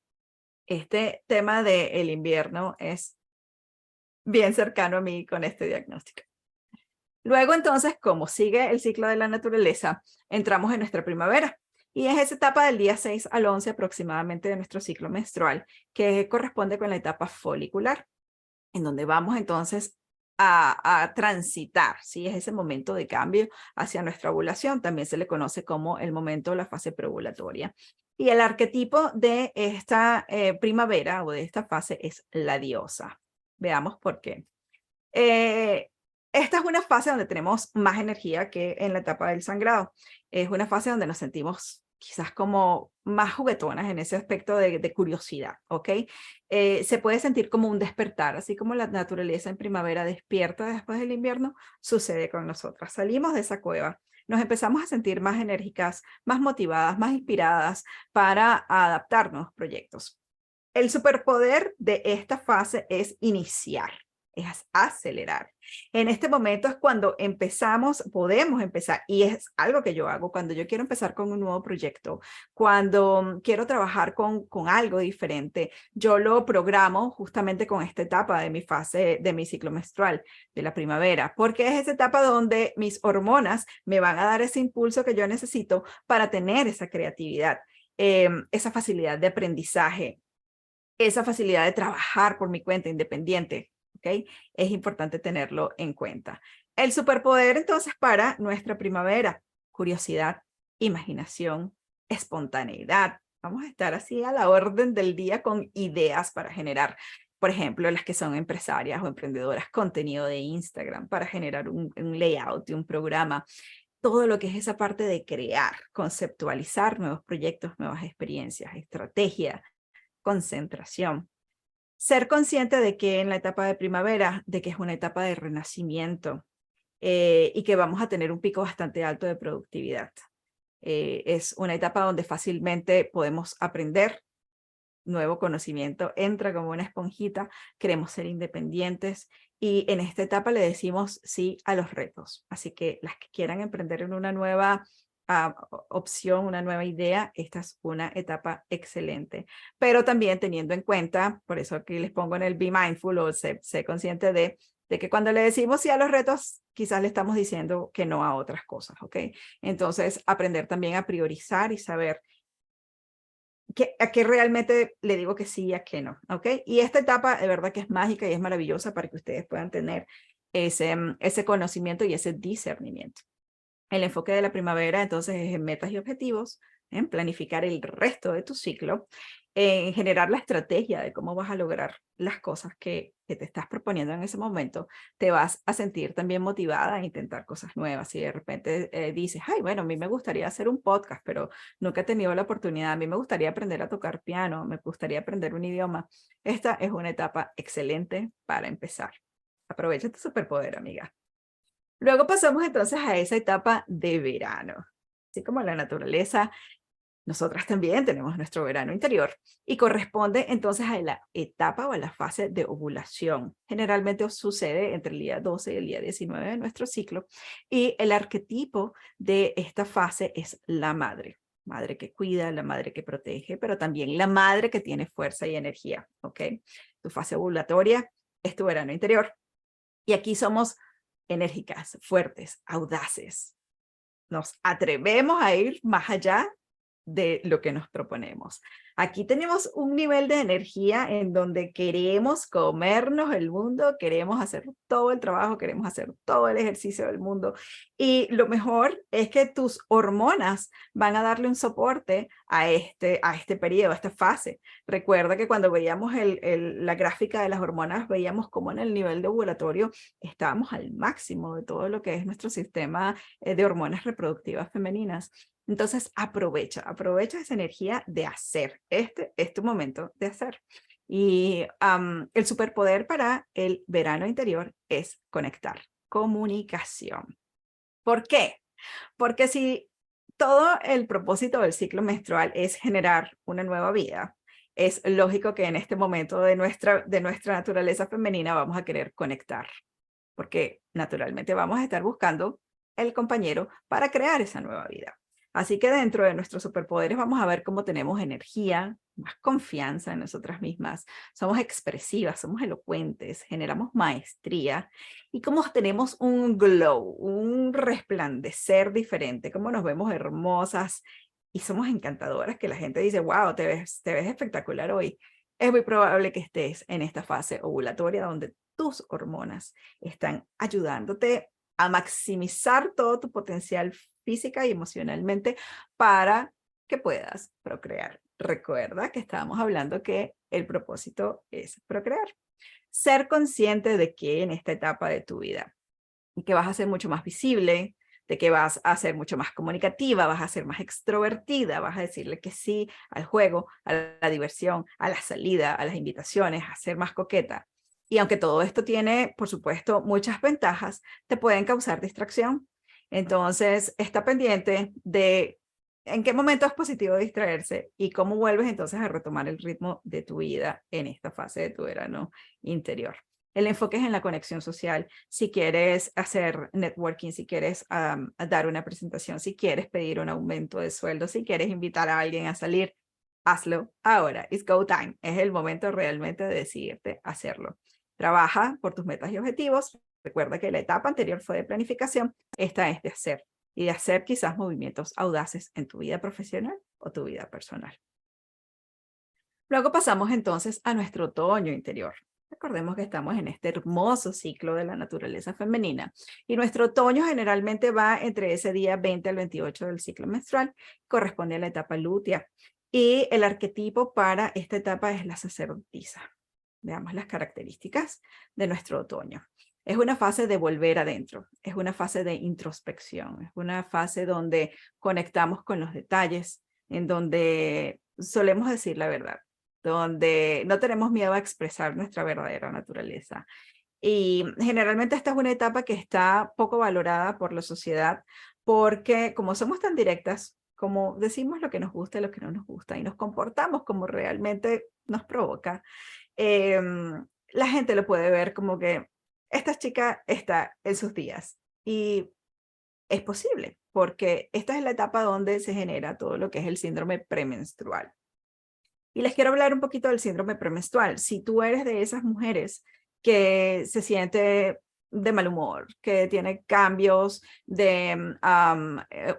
Este tema del invierno es bien cercano a mí con este diagnóstico. Luego, entonces, como sigue el ciclo de la naturaleza, entramos en nuestra primavera. Y es esa etapa del día 6 al 11 aproximadamente de nuestro ciclo menstrual, que corresponde con la etapa folicular, en donde vamos entonces a transitar, ¿sí? Es ese momento de cambio hacia nuestra ovulación. También se le conoce como el momento, la fase preovulatoria. Y el arquetipo de esta primavera o de esta fase es la diosa. Veamos por qué. Esta es una fase donde tenemos más energía que en la etapa del sangrado. Es una fase donde nos sentimos quizás como más juguetonas en ese aspecto de curiosidad, ¿ok? Se puede sentir como un despertar, así como la naturaleza en primavera despierta después del invierno, sucede con nosotras. Salimos de esa cueva, nos empezamos a sentir más enérgicas, más motivadas, más inspiradas para adaptar nuevos proyectos. El superpoder de esta fase es iniciar, es acelerar. En este momento es cuando podemos empezar, y es algo que yo hago cuando yo quiero empezar con un nuevo proyecto, cuando quiero trabajar con algo diferente, yo lo programo justamente con esta etapa de mi fase, de mi ciclo menstrual, de la primavera, porque es esa etapa donde mis hormonas me van a dar ese impulso que yo necesito para tener esa creatividad, esa facilidad de aprendizaje, esa facilidad de trabajar por mi cuenta independiente, ¿ok? Es importante tenerlo en cuenta. El superpoder entonces para nuestra primavera, curiosidad, imaginación, espontaneidad. Vamos a estar así a la orden del día con ideas para generar, por ejemplo, las que son empresarias o emprendedoras, contenido de Instagram para generar un layout de un programa. Todo lo que es esa parte de crear, conceptualizar nuevos proyectos, nuevas experiencias, estrategia, concentración. Ser consciente de que en la etapa de primavera, de que es una etapa de renacimiento y que vamos a tener un pico bastante alto de productividad. Es una etapa donde fácilmente podemos aprender nuevo conocimiento, entra como una esponjita, queremos ser independientes y en esta etapa le decimos sí a los retos. Así que las que quieran emprender en una nueva opción, una nueva idea, esta es una etapa excelente. Pero también teniendo en cuenta, por eso aquí les pongo en el Be Mindful o sé consciente de que cuando le decimos sí a los retos, quizás le estamos diciendo que no a otras cosas, ¿ok? Entonces, aprender también a priorizar y saber a qué realmente le digo que sí y a qué no, ¿ok? Y esta etapa de verdad que es mágica y es maravillosa para que ustedes puedan tener ese conocimiento y ese discernimiento. El enfoque de la primavera entonces es en metas y objetivos, en planificar el resto de tu ciclo, en generar la estrategia de cómo vas a lograr las cosas que te estás proponiendo en ese momento. Te vas a sentir también motivada a intentar cosas nuevas. Si de repente dices, ay, bueno, a mí me gustaría hacer un podcast, pero nunca he tenido la oportunidad. A mí me gustaría aprender a tocar piano, me gustaría aprender un idioma. Esta es una etapa excelente para empezar. Aprovecha tu superpoder, amiga. Luego pasamos entonces a esa etapa de verano. Así como la naturaleza, nosotras también tenemos nuestro verano interior y corresponde entonces a la etapa o a la fase de ovulación. Generalmente sucede entre el día 12 y el día 19 de nuestro ciclo y el arquetipo de esta fase es la madre. Madre que cuida, la madre que protege, pero también la madre que tiene fuerza y energía, ¿ok? Tu fase ovulatoria es tu verano interior y aquí somos enérgicas, fuertes, audaces. Nos atrevemos a ir más allá de lo que nos proponemos. Aquí tenemos un nivel de energía en donde queremos comernos el mundo, queremos hacer todo el trabajo, queremos hacer todo el ejercicio del mundo. Y lo mejor es que tus hormonas van a darle un soporte a este periodo, a esta fase. Recuerda que cuando veíamos la gráfica de las hormonas, veíamos cómo en el nivel de ovulatorio estábamos al máximo de todo lo que es nuestro sistema de hormonas reproductivas femeninas. Entonces aprovecha esa energía de hacer. Este es tu momento de hacer. Y el superpoder para el verano interior es conectar. comunicación. ¿Por qué? Porque si todo el propósito del ciclo menstrual es generar una nueva vida, es lógico que en este momento de nuestra naturaleza femenina vamos a querer conectar, porque naturalmente vamos a estar buscando el compañero para crear esa nueva vida. Así que dentro de nuestros superpoderes vamos a ver cómo tenemos energía, más confianza en nosotras mismas, somos expresivas, somos elocuentes, generamos maestría y cómo tenemos un glow, un resplandecer diferente, cómo nos vemos hermosas y somos encantadoras que la gente dice, wow, te ves espectacular hoy. Es muy probable que estés en esta fase ovulatoria donde tus hormonas están ayudándote a maximizar todo tu potencial física y emocionalmente para que puedas procrear. Recuerda que estábamos hablando que el propósito es procrear. Ser consciente de que en esta etapa de tu vida, que vas a ser mucho más visible, de que vas a ser mucho más comunicativa, vas a ser más extrovertida, vas a decirle que sí al juego, a la diversión, a la salida, a las invitaciones, a ser más coqueta. Y aunque todo esto tiene, por supuesto, muchas ventajas, te pueden causar distracción. Entonces, está pendiente de en qué momento es positivo distraerse y cómo vuelves entonces a retomar el ritmo de tu vida en esta fase de tu verano interior. El enfoque es en la conexión social. Si quieres hacer networking, si quieres dar una presentación, si quieres pedir un aumento de sueldo, si quieres invitar a alguien a salir, hazlo ahora. It's go time. Es el momento realmente de decidirte hacerlo. Trabaja por tus metas y objetivos. Recuerda que la etapa anterior fue de planificación. Esta es de hacer. Y de hacer quizás movimientos audaces en tu vida profesional o tu vida personal. Luego pasamos entonces a nuestro otoño interior. Recordemos que estamos en este hermoso ciclo de la naturaleza femenina y nuestro otoño generalmente va entre ese día 20 al 28 del ciclo menstrual, corresponde a la etapa lútea y el arquetipo para esta etapa es la sacerdotisa. Veamos las características de nuestro otoño. Es una fase de volver adentro, es una fase de introspección, es una fase donde conectamos con los detalles, en donde solemos decir la verdad, donde no tenemos miedo a expresar nuestra verdadera naturaleza. Y generalmente esta es una etapa que está poco valorada por la sociedad porque como somos tan directas, como decimos lo que nos gusta y lo que no nos gusta y nos comportamos como realmente nos provoca, la gente lo puede ver como que esta chica está en sus días y es posible porque esta es la etapa donde se genera todo lo que es el síndrome premenstrual. Y les quiero hablar un poquito del síndrome premenstrual. Si tú eres de esas mujeres que se siente de mal humor, que tiene cambios de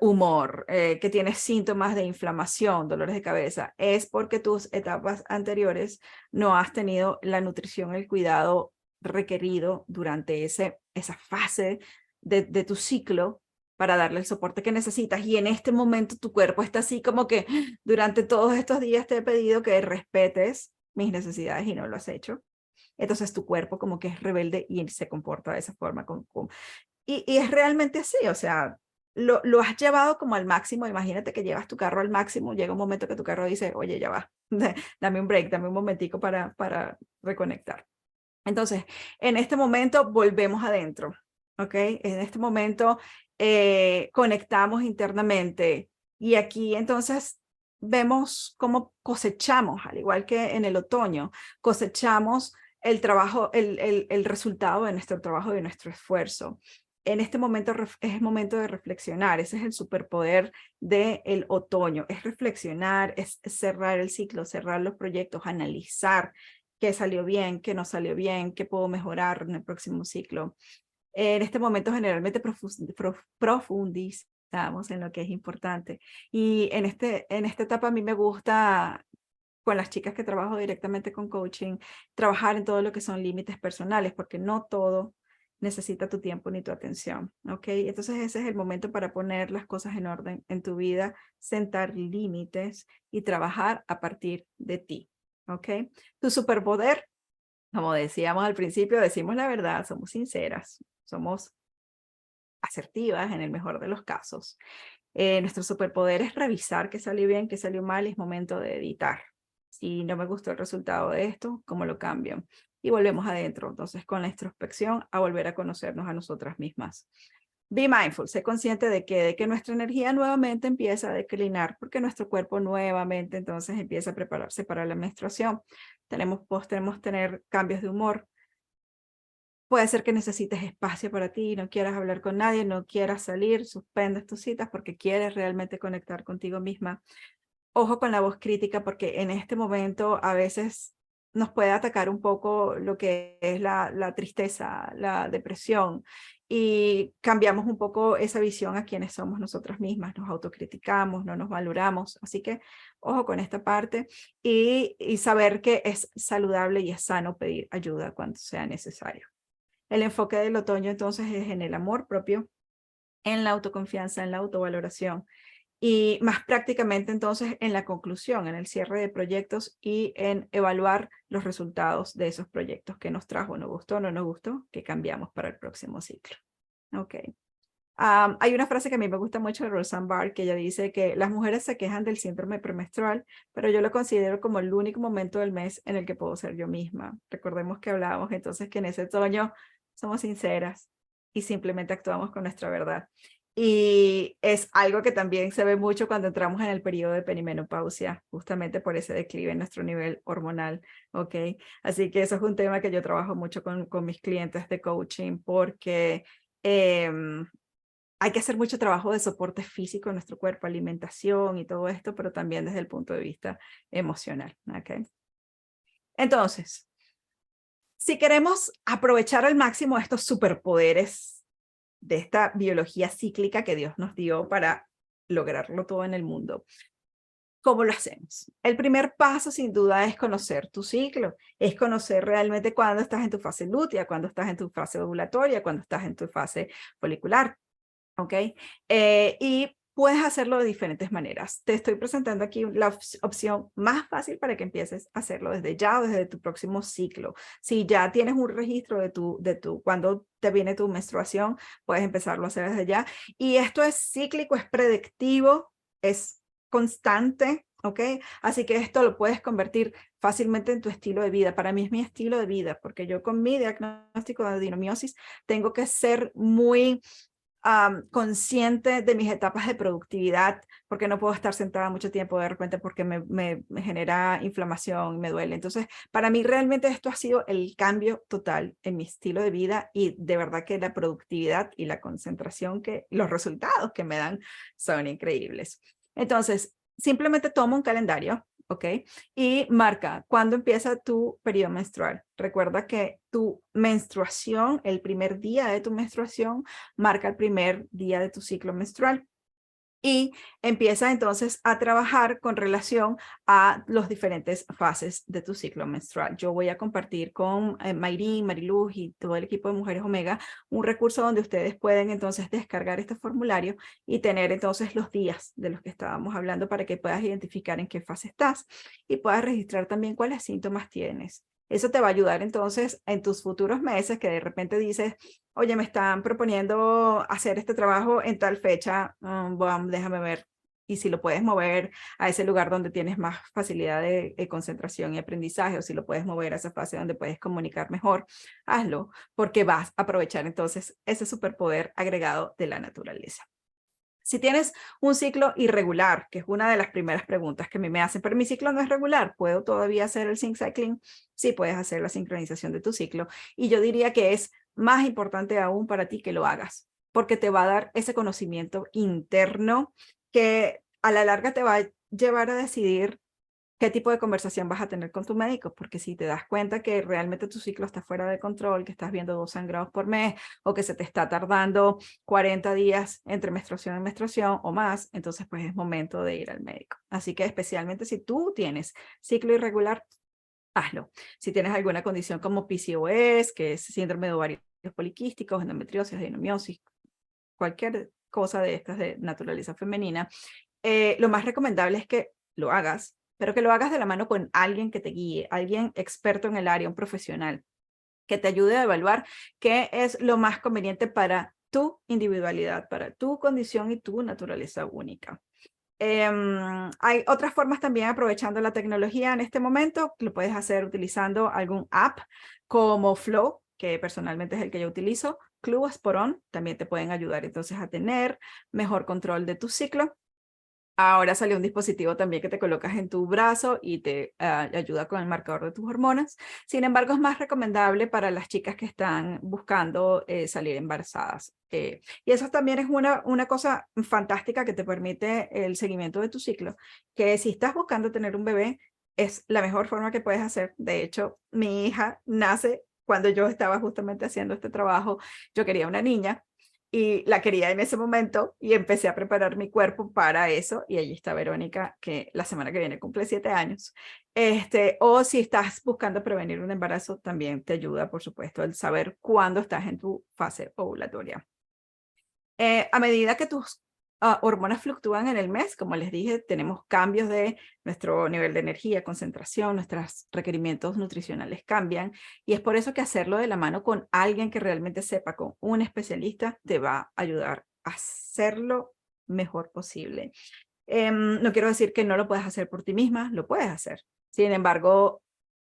humor, que tiene síntomas de inflamación, dolores de cabeza, es porque tus etapas anteriores no has tenido la nutrición, el cuidado requerido durante esa fase de tu ciclo para darle el soporte que necesitas. Y en este momento tu cuerpo está así como que durante todos estos días te he pedido que respetes mis necesidades y no lo has hecho. Entonces tu cuerpo como que es rebelde y se comporta de esa forma. Y es realmente así, o sea, lo has llevado como al máximo. Imagínate que llevas tu carro al máximo, llega un momento que tu carro dice, oye, ya va, dame un break, dame un momentico para reconectar. Entonces, en este momento volvemos adentro, ¿ok? En este momento conectamos internamente y aquí entonces vemos cómo cosechamos, al igual que en el otoño, cosechamos el trabajo, el resultado de nuestro trabajo y de nuestro esfuerzo. En este momento es momento de reflexionar, ese es el superpoder del otoño, es reflexionar, es cerrar el ciclo, cerrar los proyectos, analizar qué salió bien, qué no salió bien, qué puedo mejorar en el próximo ciclo. En este momento generalmente profundizamos en lo que es importante. Y en esta etapa a mí me gusta, con las chicas que trabajo directamente con coaching, trabajar en todo lo que son límites personales, porque no todo necesita tu tiempo ni tu atención, ¿ok? Entonces ese es el momento para poner las cosas en orden en tu vida, sentar límites y trabajar a partir de ti, ¿ok? Tu superpoder, como decíamos al principio, decimos la verdad, somos sinceras, somos asertivas en el mejor de los casos. Nuestro superpoder es revisar qué salió bien, qué salió mal y es momento de editar. Si no me gustó el resultado de esto, ¿cómo lo cambio? y volvemos adentro. Entonces, con la introspección, a volver a conocernos a nosotras mismas. Be mindful, sé consciente de que nuestra energía nuevamente empieza a declinar porque nuestro cuerpo nuevamente entonces empieza a prepararse para la menstruación. Podemos tener cambios de humor. Puede ser que necesites espacio para ti, no quieras hablar con nadie, no quieras salir, suspendes tus citas porque quieres realmente conectar contigo misma. Ojo con la voz crítica porque en este momento a veces nos puede atacar un poco lo que es la tristeza, la depresión y cambiamos un poco esa visión a quienes somos nosotras mismas, nos autocriticamos, no nos valoramos, así que ojo con esta parte y saber que es saludable y es sano pedir ayuda cuando sea necesario. El enfoque del otoño entonces es en el amor propio, en la autoconfianza, en la autovaloración y más prácticamente entonces en la conclusión, en el cierre de proyectos y en evaluar los resultados de esos proyectos que nos trajo, nos gustó, no nos gustó, que cambiamos para el próximo ciclo. Ok. Hay una frase que a mí me gusta mucho de Roseanne Barr, que ella dice que las mujeres se quejan del síndrome premenstrual, pero yo lo considero como el único momento del mes en el que puedo ser yo misma. Recordemos que hablábamos entonces que en ese otoño somos sinceras y simplemente actuamos con nuestra verdad. Y es algo que también se ve mucho cuando entramos en el periodo de perimenopausia, justamente por ese declive en nuestro nivel hormonal, ¿ok? Así que eso es un tema que yo trabajo mucho con mis clientes de coaching porque hay que hacer mucho trabajo de soporte físico en nuestro cuerpo, alimentación y todo esto, pero también desde el punto de vista emocional, ¿ok? Entonces, si queremos aprovechar al máximo estos superpoderes de esta biología cíclica que Dios nos dio para lograrlo todo en el mundo, ¿cómo lo hacemos? El primer paso, sin duda, es conocer tu ciclo, es conocer realmente cuándo estás en tu fase lútea, cuándo estás en tu fase ovulatoria, cuándo estás en tu fase folicular. ¿Ok? Y puedes hacerlo de diferentes maneras. Te estoy presentando aquí la opción más fácil para que empieces a hacerlo desde ya o desde tu próximo ciclo. Si ya tienes un registro de cuando te viene tu menstruación, puedes empezarlo a hacer desde ya. Y esto es cíclico, es predictivo, es constante, ¿ok? Así que esto lo puedes convertir fácilmente en tu estilo de vida. Para mí es mi estilo de vida, porque yo con mi diagnóstico de adenomiosis tengo que ser muy consciente de mis etapas de productividad, porque no puedo estar sentada mucho tiempo de repente porque me genera inflamación y me duele. Entonces, para mí realmente esto ha sido el cambio total en mi estilo de vida y de verdad que la productividad y la concentración, los resultados que me dan son increíbles. Entonces, simplemente toma un calendario, ¿ok? Y marca cuándo empieza tu periodo menstrual. Recuerda que tu menstruación, el primer día de tu menstruación, marca el primer día de tu ciclo menstrual. Y empieza entonces a trabajar con relación a las diferentes fases de tu ciclo menstrual. Yo voy a compartir con Mayrin, Mariluz y todo el equipo de Mujeres Omega un recurso donde ustedes pueden entonces descargar este formulario y tener entonces los días de los que estábamos hablando para que puedas identificar en qué fase estás y puedas registrar también cuáles síntomas tienes. Eso te va a ayudar entonces en tus futuros meses que de repente dices, oye, me están proponiendo hacer este trabajo en tal fecha, déjame ver. Y si lo puedes mover a ese lugar donde tienes más facilidad de concentración y aprendizaje, o si lo puedes mover a esa fase donde puedes comunicar mejor, hazlo, porque vas a aprovechar entonces ese superpoder agregado de la naturaleza. Si tienes un ciclo irregular, que es una de las primeras preguntas que a mí me hacen, pero mi ciclo no es regular, ¿puedo todavía hacer el sync cycling? Sí, puedes hacer la sincronización de tu ciclo. Y yo diría que es más importante aún para ti que lo hagas, porque te va a dar ese conocimiento interno que a la larga te va a llevar a decidir qué tipo de conversación vas a tener con tu médico, porque si te das cuenta que realmente tu ciclo está fuera de control, que estás viendo 2 sangrados por mes o que se te está tardando 40 días entre menstruación y menstruación o más, entonces pues es momento de ir al médico. Así que especialmente si tú tienes ciclo irregular, hazlo. Si tienes alguna condición como PCOS, que es síndrome de ovarios poliquísticos, endometriosis, adenomiosis, cualquier cosa de estas de naturaleza femenina, lo más recomendable es que lo hagas, pero que lo hagas de la mano con alguien que te guíe, alguien experto en el área, un profesional, que te ayude a evaluar qué es lo más conveniente para tu individualidad, para tu condición y tu naturaleza única. Hay otras formas también aprovechando la tecnología en este momento. Lo puedes hacer utilizando algún app como Flow, que personalmente es el que yo utilizo. Clue o Sporón también te pueden ayudar entonces a tener mejor control de tu ciclo. Ahora salió un dispositivo también que te colocas en tu brazo y te ayuda con el marcador de tus hormonas. Sin embargo, es más recomendable para las chicas que están buscando salir embarazadas. Y eso también es una cosa fantástica que te permite el seguimiento de tu ciclo, que si estás buscando tener un bebé, es la mejor forma que puedes hacer. De hecho, mi hija nace cuando yo estaba justamente haciendo este trabajo. Yo quería una niña y la quería en ese momento y empecé a preparar mi cuerpo para eso. Y allí está Verónica, que la semana que viene cumple 7 años. O si estás buscando prevenir un embarazo, también te ayuda, por supuesto, el saber cuándo estás en tu fase ovulatoria. A medida que tus hormonas fluctúan en el mes, como les dije, tenemos cambios de nuestro nivel de energía, concentración, nuestros requerimientos nutricionales cambian, y es por eso que hacerlo de la mano con alguien que realmente sepa, con un especialista, te va a ayudar a hacerlo mejor posible. No quiero decir que no lo puedas hacer por ti misma, lo puedes hacer. Sin embargo,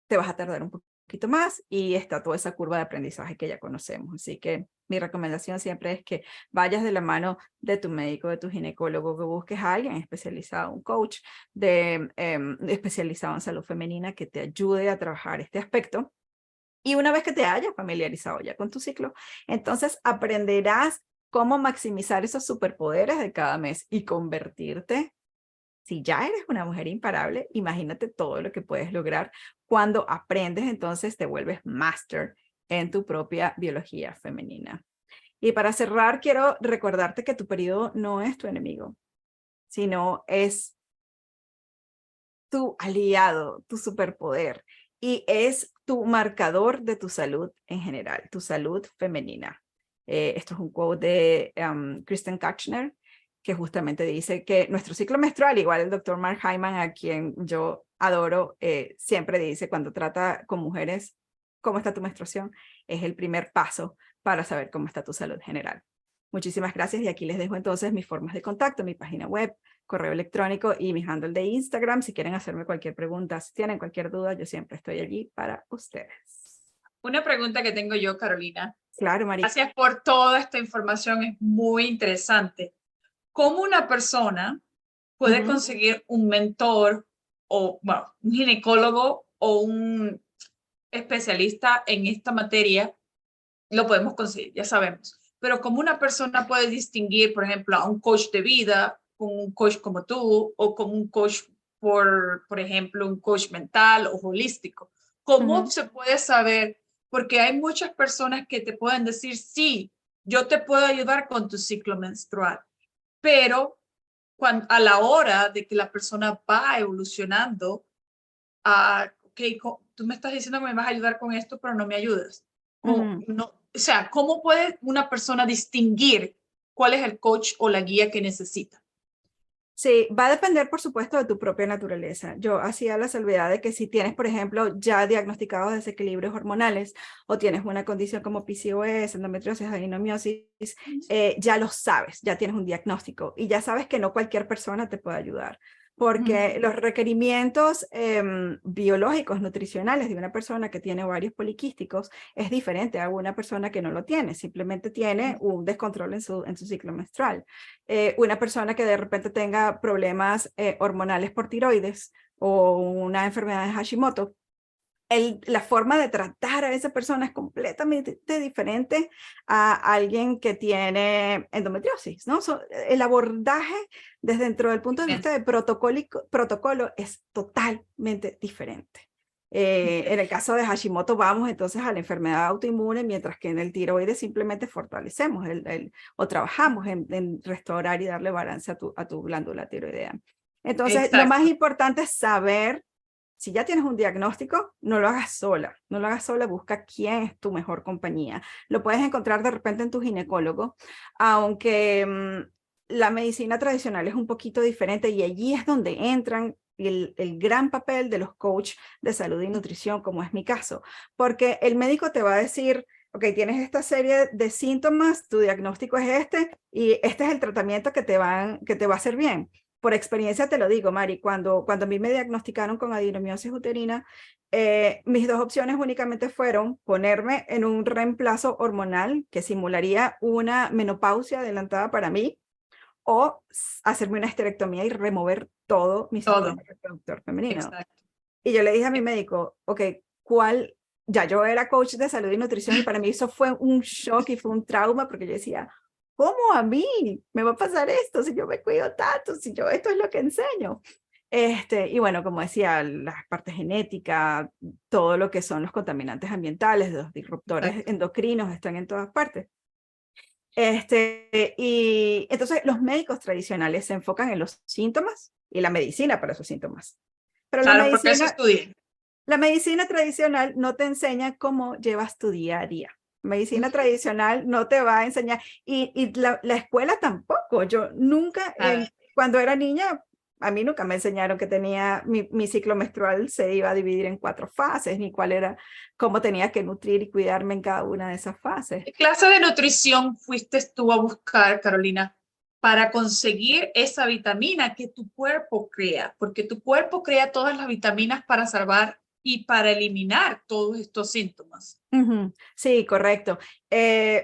te vas a tardar un poquito más y está toda esa curva de aprendizaje que ya conocemos. Así que mi recomendación siempre es que vayas de la mano de tu médico, de tu ginecólogo, que busques a alguien especializado, un coach especializado en salud femenina que te ayude a trabajar este aspecto. Y una vez que te hayas familiarizado ya con tu ciclo, entonces aprenderás cómo maximizar esos superpoderes de cada mes y convertirte. Si ya eres una mujer imparable, imagínate todo lo que puedes lograr cuando aprendes, entonces te vuelves máster en tu propia biología femenina. Y para cerrar, quiero recordarte que tu periodo no es tu enemigo, sino es tu aliado, tu superpoder, y es tu marcador de tu salud en general, tu salud femenina. Esto es un quote de Kristen Kachner, que justamente dice que nuestro ciclo menstrual, igual el doctor Mark Hyman, a quien yo adoro, siempre dice cuando trata con mujeres, ¿cómo está tu menstruación? Es el primer paso para saber cómo está tu salud general. Muchísimas gracias, y aquí les dejo entonces mis formas de contacto, mi página web, correo electrónico y mi handle de Instagram. Si quieren hacerme cualquier pregunta, si tienen cualquier duda, yo siempre estoy allí para ustedes. Una pregunta que tengo yo, Carolina. Claro, María. Gracias por toda esta información, es muy interesante. ¿Cómo una persona puede conseguir un mentor o, bueno, un ginecólogo o un especialista en esta materia? Lo podemos conseguir, ya sabemos. Pero ¿cómo una persona puede distinguir, por ejemplo, a un coach de vida con un coach como tú o con un coach, por ejemplo, un coach mental o holístico? ¿Cómo se puede saber? Porque hay muchas personas que te pueden decir, sí, yo te puedo ayudar con tu ciclo menstrual, pero a la hora de que la persona va evolucionando, ok, tú me estás diciendo que me vas a ayudar con esto, pero no me ayudas. No, o sea, ¿cómo puede una persona distinguir cuál es el coach o la guía que necesita? Sí, va a depender, por supuesto, de tu propia naturaleza. Yo hacía la salvedad de que si tienes, por ejemplo, ya diagnosticados desequilibrios hormonales o tienes una condición como PCOS, endometriosis, adenomiosis, ya lo sabes, ya tienes un diagnóstico y ya sabes que no cualquier persona te puede ayudar, porque los requerimientos biológicos, nutricionales de una persona que tiene ovarios poliquísticos es diferente a una persona que no lo tiene, simplemente tiene un descontrol en su ciclo menstrual. Una persona que de repente tenga problemas hormonales por tiroides o una enfermedad de Hashimoto, la forma de tratar a esa persona es completamente diferente a alguien que tiene endometriosis, ¿no? El abordaje desde dentro del punto de vista de protocolo es totalmente diferente. En el caso de Hashimoto vamos entonces a la enfermedad autoinmune, mientras que en el tiroides simplemente fortalecemos o trabajamos en restaurar y darle balance a tu glándula tiroidea. Entonces, lo más importante es saber. Si ya tienes un diagnóstico, no lo hagas sola, no lo hagas sola, busca quién es tu mejor compañía. Lo puedes encontrar de repente en tu ginecólogo, aunque la medicina tradicional es un poquito diferente, y allí es donde entran el gran papel de los coaches de salud y nutrición, como es mi caso, porque el médico te va a decir, ok, tienes esta serie de síntomas, tu diagnóstico es este y este es el tratamiento que te va a hacer bien. por experiencia te lo digo, Mari, cuando a mí me diagnosticaron con adenomiosis uterina, mis dos opciones únicamente fueron ponerme en un reemplazo hormonal que simularía una menopausia adelantada para mí, o hacerme una esterectomía y remover todo mi sistema Todo, reproductor femenino. exacto. Y yo le dije a mi médico, ok, ¿cuál? Ya yo era coach de salud y nutrición y para mí eso fue un shock y fue un trauma porque yo decía, ¿cómo a mí me va a pasar esto si yo me cuido tanto, si yo esto es lo que enseño? Y bueno, como decía, la parte genética, todo lo que son los contaminantes ambientales, los disruptores Exacto. endocrinos están en todas partes. Y entonces los médicos tradicionales se enfocan en los síntomas y la medicina para esos síntomas. Pero Claro, porque eso estudié. la medicina tradicional no te enseña cómo llevas tu día a día. Medicina tradicional no te va a enseñar, y la escuela tampoco. Yo nunca, cuando era niña, a mí nunca me enseñaron que tenía mi ciclo menstrual se iba a dividir en 4 fases, ni cuál era, cómo tenía que nutrir y cuidarme en cada una de esas fases. ¿Qué clase de nutrición fuiste tú a buscar, Carolina, para conseguir esa vitamina que tu cuerpo crea? Porque tu cuerpo crea todas las vitaminas para salvar y para eliminar todos estos síntomas. Sí, correcto.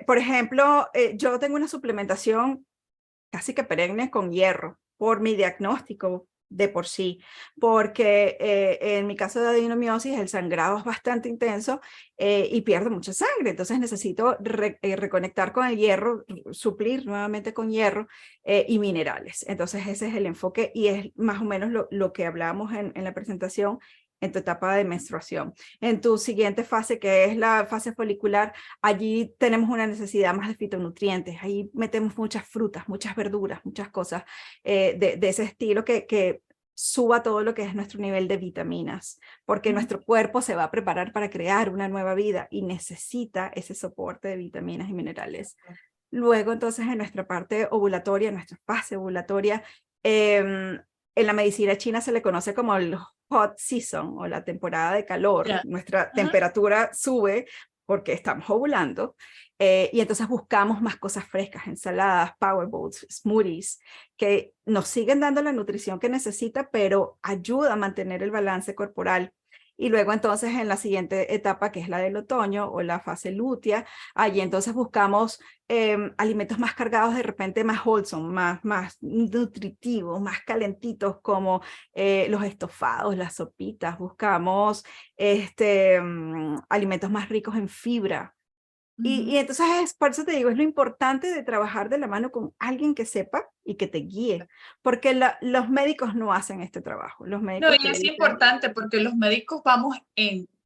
Por ejemplo, yo tengo una suplementación casi que perenne con hierro por mi diagnóstico de por sí, porque en mi caso de adenomiosis el sangrado es bastante intenso y pierdo mucha sangre, entonces necesito reconectar con el hierro, suplir nuevamente con hierro y minerales. Entonces ese es el enfoque y es más o menos lo que hablábamos en la presentación en tu etapa de menstruación. En tu siguiente fase, que es la fase folicular, allí tenemos una necesidad más de fitonutrientes, ahí metemos muchas frutas, muchas verduras, muchas cosas de ese estilo que suba todo lo que es nuestro nivel de vitaminas, porque nuestro cuerpo se va a preparar para crear una nueva vida y necesita ese soporte de vitaminas y minerales. Luego, entonces, en nuestra parte ovulatoria, en nuestra fase ovulatoria, en la medicina china se le conoce como el hot season o la temporada de calor. Yeah. Nuestra temperatura sube porque estamos ovulando y entonces buscamos más cosas frescas, ensaladas, power bowls, smoothies, que nos siguen dando la nutrición que necesita, pero ayuda a mantener el balance corporal. Y luego entonces en la siguiente etapa, que es la del otoño o la fase lútea, allí entonces buscamos alimentos más cargados, de repente más wholesome, más nutritivos, más calentitos, como los estofados, las sopitas. Buscamos alimentos más ricos en fibra. Y entonces, por eso te digo, es lo importante de trabajar de la mano con alguien que sepa y que te guíe, porque los médicos no hacen este trabajo. Los No, médicos y te es dicen, importante porque los médicos vamos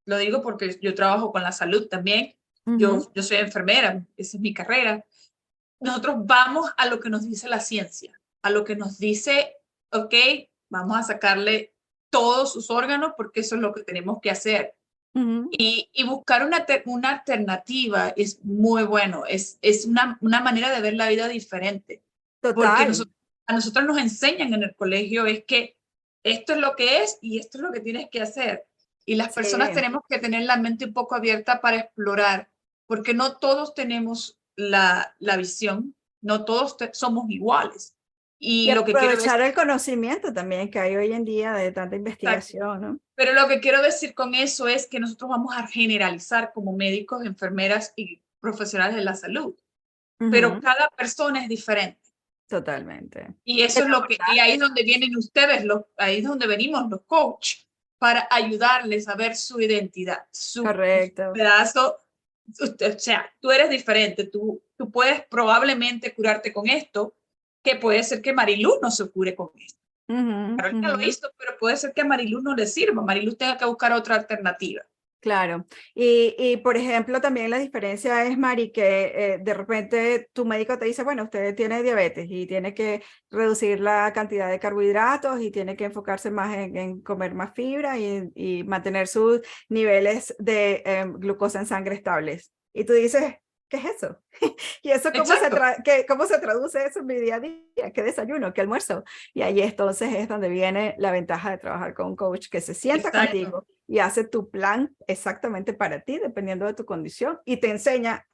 lo digo porque yo trabajo con la salud también, yo soy enfermera, esa es mi carrera. Nosotros vamos a lo que nos dice la ciencia, a lo que nos dice, ok, vamos a sacarle todos sus órganos porque eso es lo que tenemos que hacer. Y buscar una alternativa es muy bueno, es una manera de ver la vida diferente, porque total. a nosotros nos enseñan en el colegio es que esto es lo que es y esto es lo que tienes que hacer. Y las personas Sí. tenemos que tener la mente un poco abierta para explorar, porque no todos tenemos la visión, no todos somos iguales. Y Y lo que quiero aprovechar decir, el conocimiento también que hay hoy en día de tanta exacto, investigación, ¿no? pero lo que quiero decir con eso es que nosotros vamos a generalizar como médicos, enfermeras y profesionales de la salud, pero cada persona es diferente. Totalmente. Y eso es lo que, y ahí es donde vienen ustedes, ahí es donde venimos los coach, para ayudarles a ver su identidad, su Correcto. pedazo. O sea, tú eres diferente, tú puedes probablemente curarte con esto, que puede ser que Marilu no se cure con esto. Carolina lo hizo, pero puede ser que a Marilu no le sirva, Marilu tenga que buscar otra alternativa. Claro. Y por ejemplo, también la diferencia es, Mari, que de repente tu médico te dice, bueno, usted tiene diabetes y tiene que reducir la cantidad de carbohidratos y tiene que enfocarse más en comer más fibra y mantener sus niveles de glucosa en sangre estables. Y tú dices, ¿qué es eso? ¿Y eso cómo se traduce eso en mi día a día? ¿Qué desayuno? ¿Qué almuerzo? Y ahí entonces es donde viene la ventaja de trabajar con un coach que se sienta Exacto. contigo y hace tu plan exactamente para ti, dependiendo de tu condición, y te enseña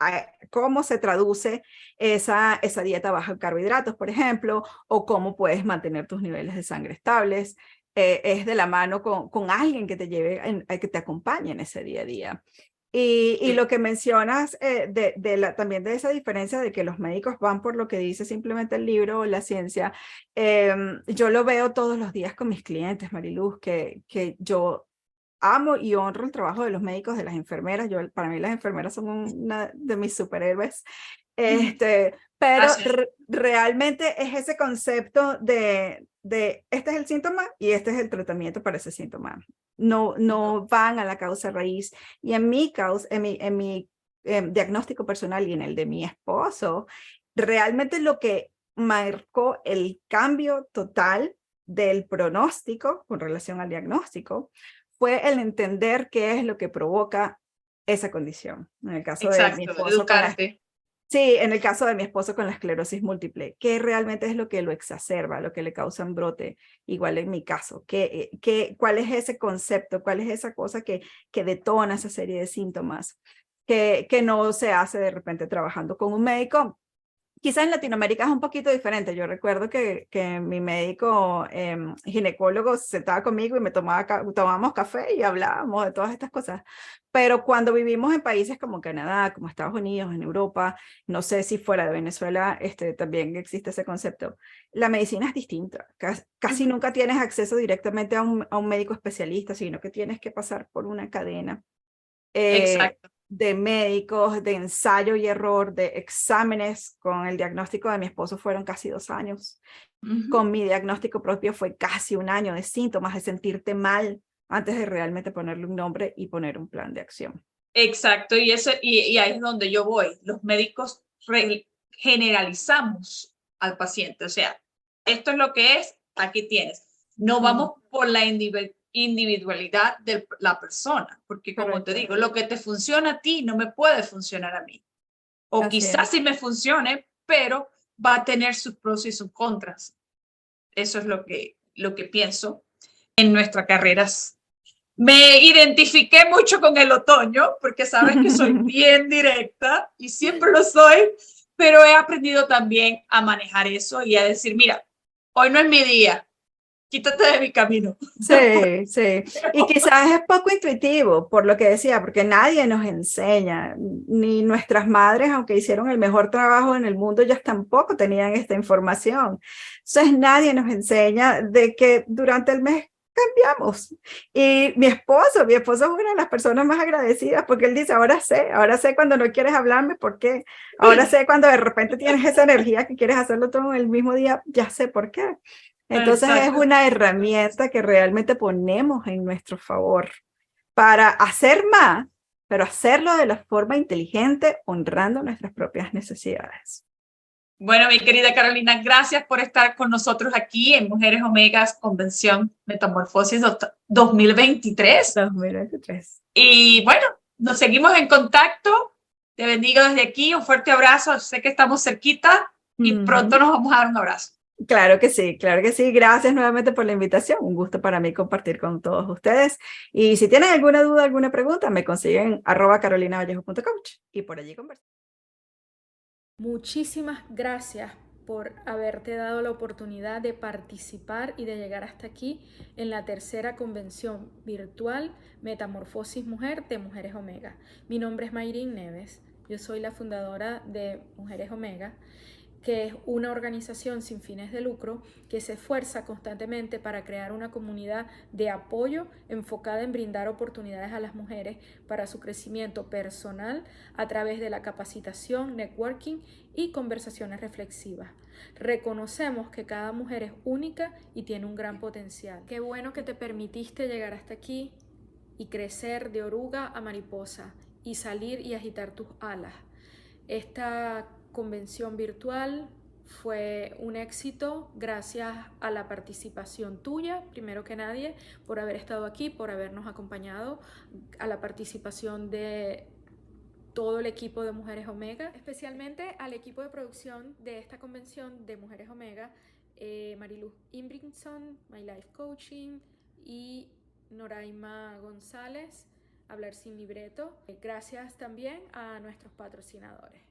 cómo se traduce esa dieta baja en carbohidratos, por ejemplo, o cómo puedes mantener tus niveles de sangre estables. Es de la mano con alguien que te lleve, que te acompañe en ese día a día. Y lo que mencionas también de esa diferencia de que los médicos van por lo que dice simplemente el libro o la ciencia, yo lo veo todos los días con mis clientes, Mariluz, que yo amo y honro el trabajo de los médicos, de las enfermeras. Para mí las enfermeras son una de mis superhéroes. Pero realmente es ese concepto de este es el síntoma y este es el tratamiento para ese síntoma. No van a la causa raíz. Y en mi diagnóstico personal y en el de mi esposo, realmente lo que marcó el cambio total del pronóstico con relación al diagnóstico fue el entender qué es lo que provoca esa condición. En el caso de mi esposo educarte. Sí, en el caso de mi esposo con la esclerosis múltiple, ¿qué realmente es lo que lo exacerba, lo que le causa un brote? Igual en mi caso, ¿cuál es ese concepto? ¿Cuál es esa cosa que detona esa serie de síntomas? Que no se hace de repente trabajando con un médico. Quizás en Latinoamérica es un poquito diferente. Yo recuerdo que mi médico ginecólogo se sentaba conmigo y tomábamos café y hablábamos de todas estas cosas. Pero cuando vivimos en países como Canadá, como Estados Unidos, en Europa, no sé si fuera de Venezuela también existe ese concepto, la medicina es distinta. Casi nunca tienes acceso directamente a un médico especialista, sino que tienes que pasar por una cadena Exacto. de médicos, de ensayo y error, de exámenes. Con el diagnóstico de mi esposo fueron casi 2 años. Con mi diagnóstico propio fue casi 1 año de síntomas, de sentirte mal antes de realmente ponerle un nombre y poner un plan de acción. Exacto, y ahí es donde yo voy. Los médicos generalizamos al paciente, o sea, esto es lo que es, aquí tienes. No vamos por la individualidad de la persona, porque como te digo, lo que te funciona a ti no me puede funcionar a mí. O quizás sí me funcione, pero va a tener sus pros y sus contras. Eso es lo que pienso en nuestras carreras. Me identifiqué mucho con el otoño, porque sabes que soy bien directa y siempre lo soy, pero he aprendido también a manejar eso y a decir, mira, hoy no es mi día, quítate de mi camino. Sí, sí. Y quizás es poco intuitivo, por lo que decía, porque nadie nos enseña, ni nuestras madres, aunque hicieron el mejor trabajo en el mundo, ellas tampoco tenían esta información. Entonces nadie nos enseña de que durante el mes cambiamos. Y mi esposo es una de las personas más agradecidas porque él dice, ahora sé cuando no quieres hablarme, ¿por qué? Ahora sé cuando de repente tienes esa energía que quieres hacerlo todo en el mismo día, ya sé por qué. Entonces es una herramienta que realmente ponemos en nuestro favor para hacer más, pero hacerlo de la forma inteligente, honrando nuestras propias necesidades. Bueno, mi querida Carolina, gracias por estar con nosotros aquí en Mujeres Omegas Convención Metamorfosis 2023. 2023. Y bueno, nos seguimos en contacto. Te bendigo desde aquí, un fuerte abrazo. Sé que estamos cerquita y pronto nos vamos a dar un abrazo. Claro que sí, claro que sí. Gracias nuevamente por la invitación. Un gusto para mí compartir con todos ustedes. Y si tienen alguna duda, alguna pregunta, me consiguen @carolinavallejo.coach y por allí conversamos. Muchísimas gracias por haberte dado la oportunidad de participar y de llegar hasta aquí en la tercera convención virtual Metamorfosis Mujer de Mujeres Omega. Mi nombre es Mayrin Neves, yo soy la fundadora de Mujeres Omega, que es una organización sin fines de lucro que se esfuerza constantemente para crear una comunidad de apoyo enfocada en brindar oportunidades a las mujeres para su crecimiento personal a través de la capacitación, networking y conversaciones reflexivas. Reconocemos que cada mujer es única y tiene un gran potencial. Qué bueno que te permitiste llegar hasta aquí y crecer de oruga a mariposa y salir y agitar tus alas. Esta convención virtual fue un éxito gracias a la participación tuya, primero que nadie, por haber estado aquí, por habernos acompañado, a la participación de todo el equipo de Mujeres Omega, especialmente al equipo de producción de esta convención de Mujeres Omega, Mariluz Imbrinson, My Life Coaching y Noraima González, Hablar sin libreto. Gracias también a nuestros patrocinadores.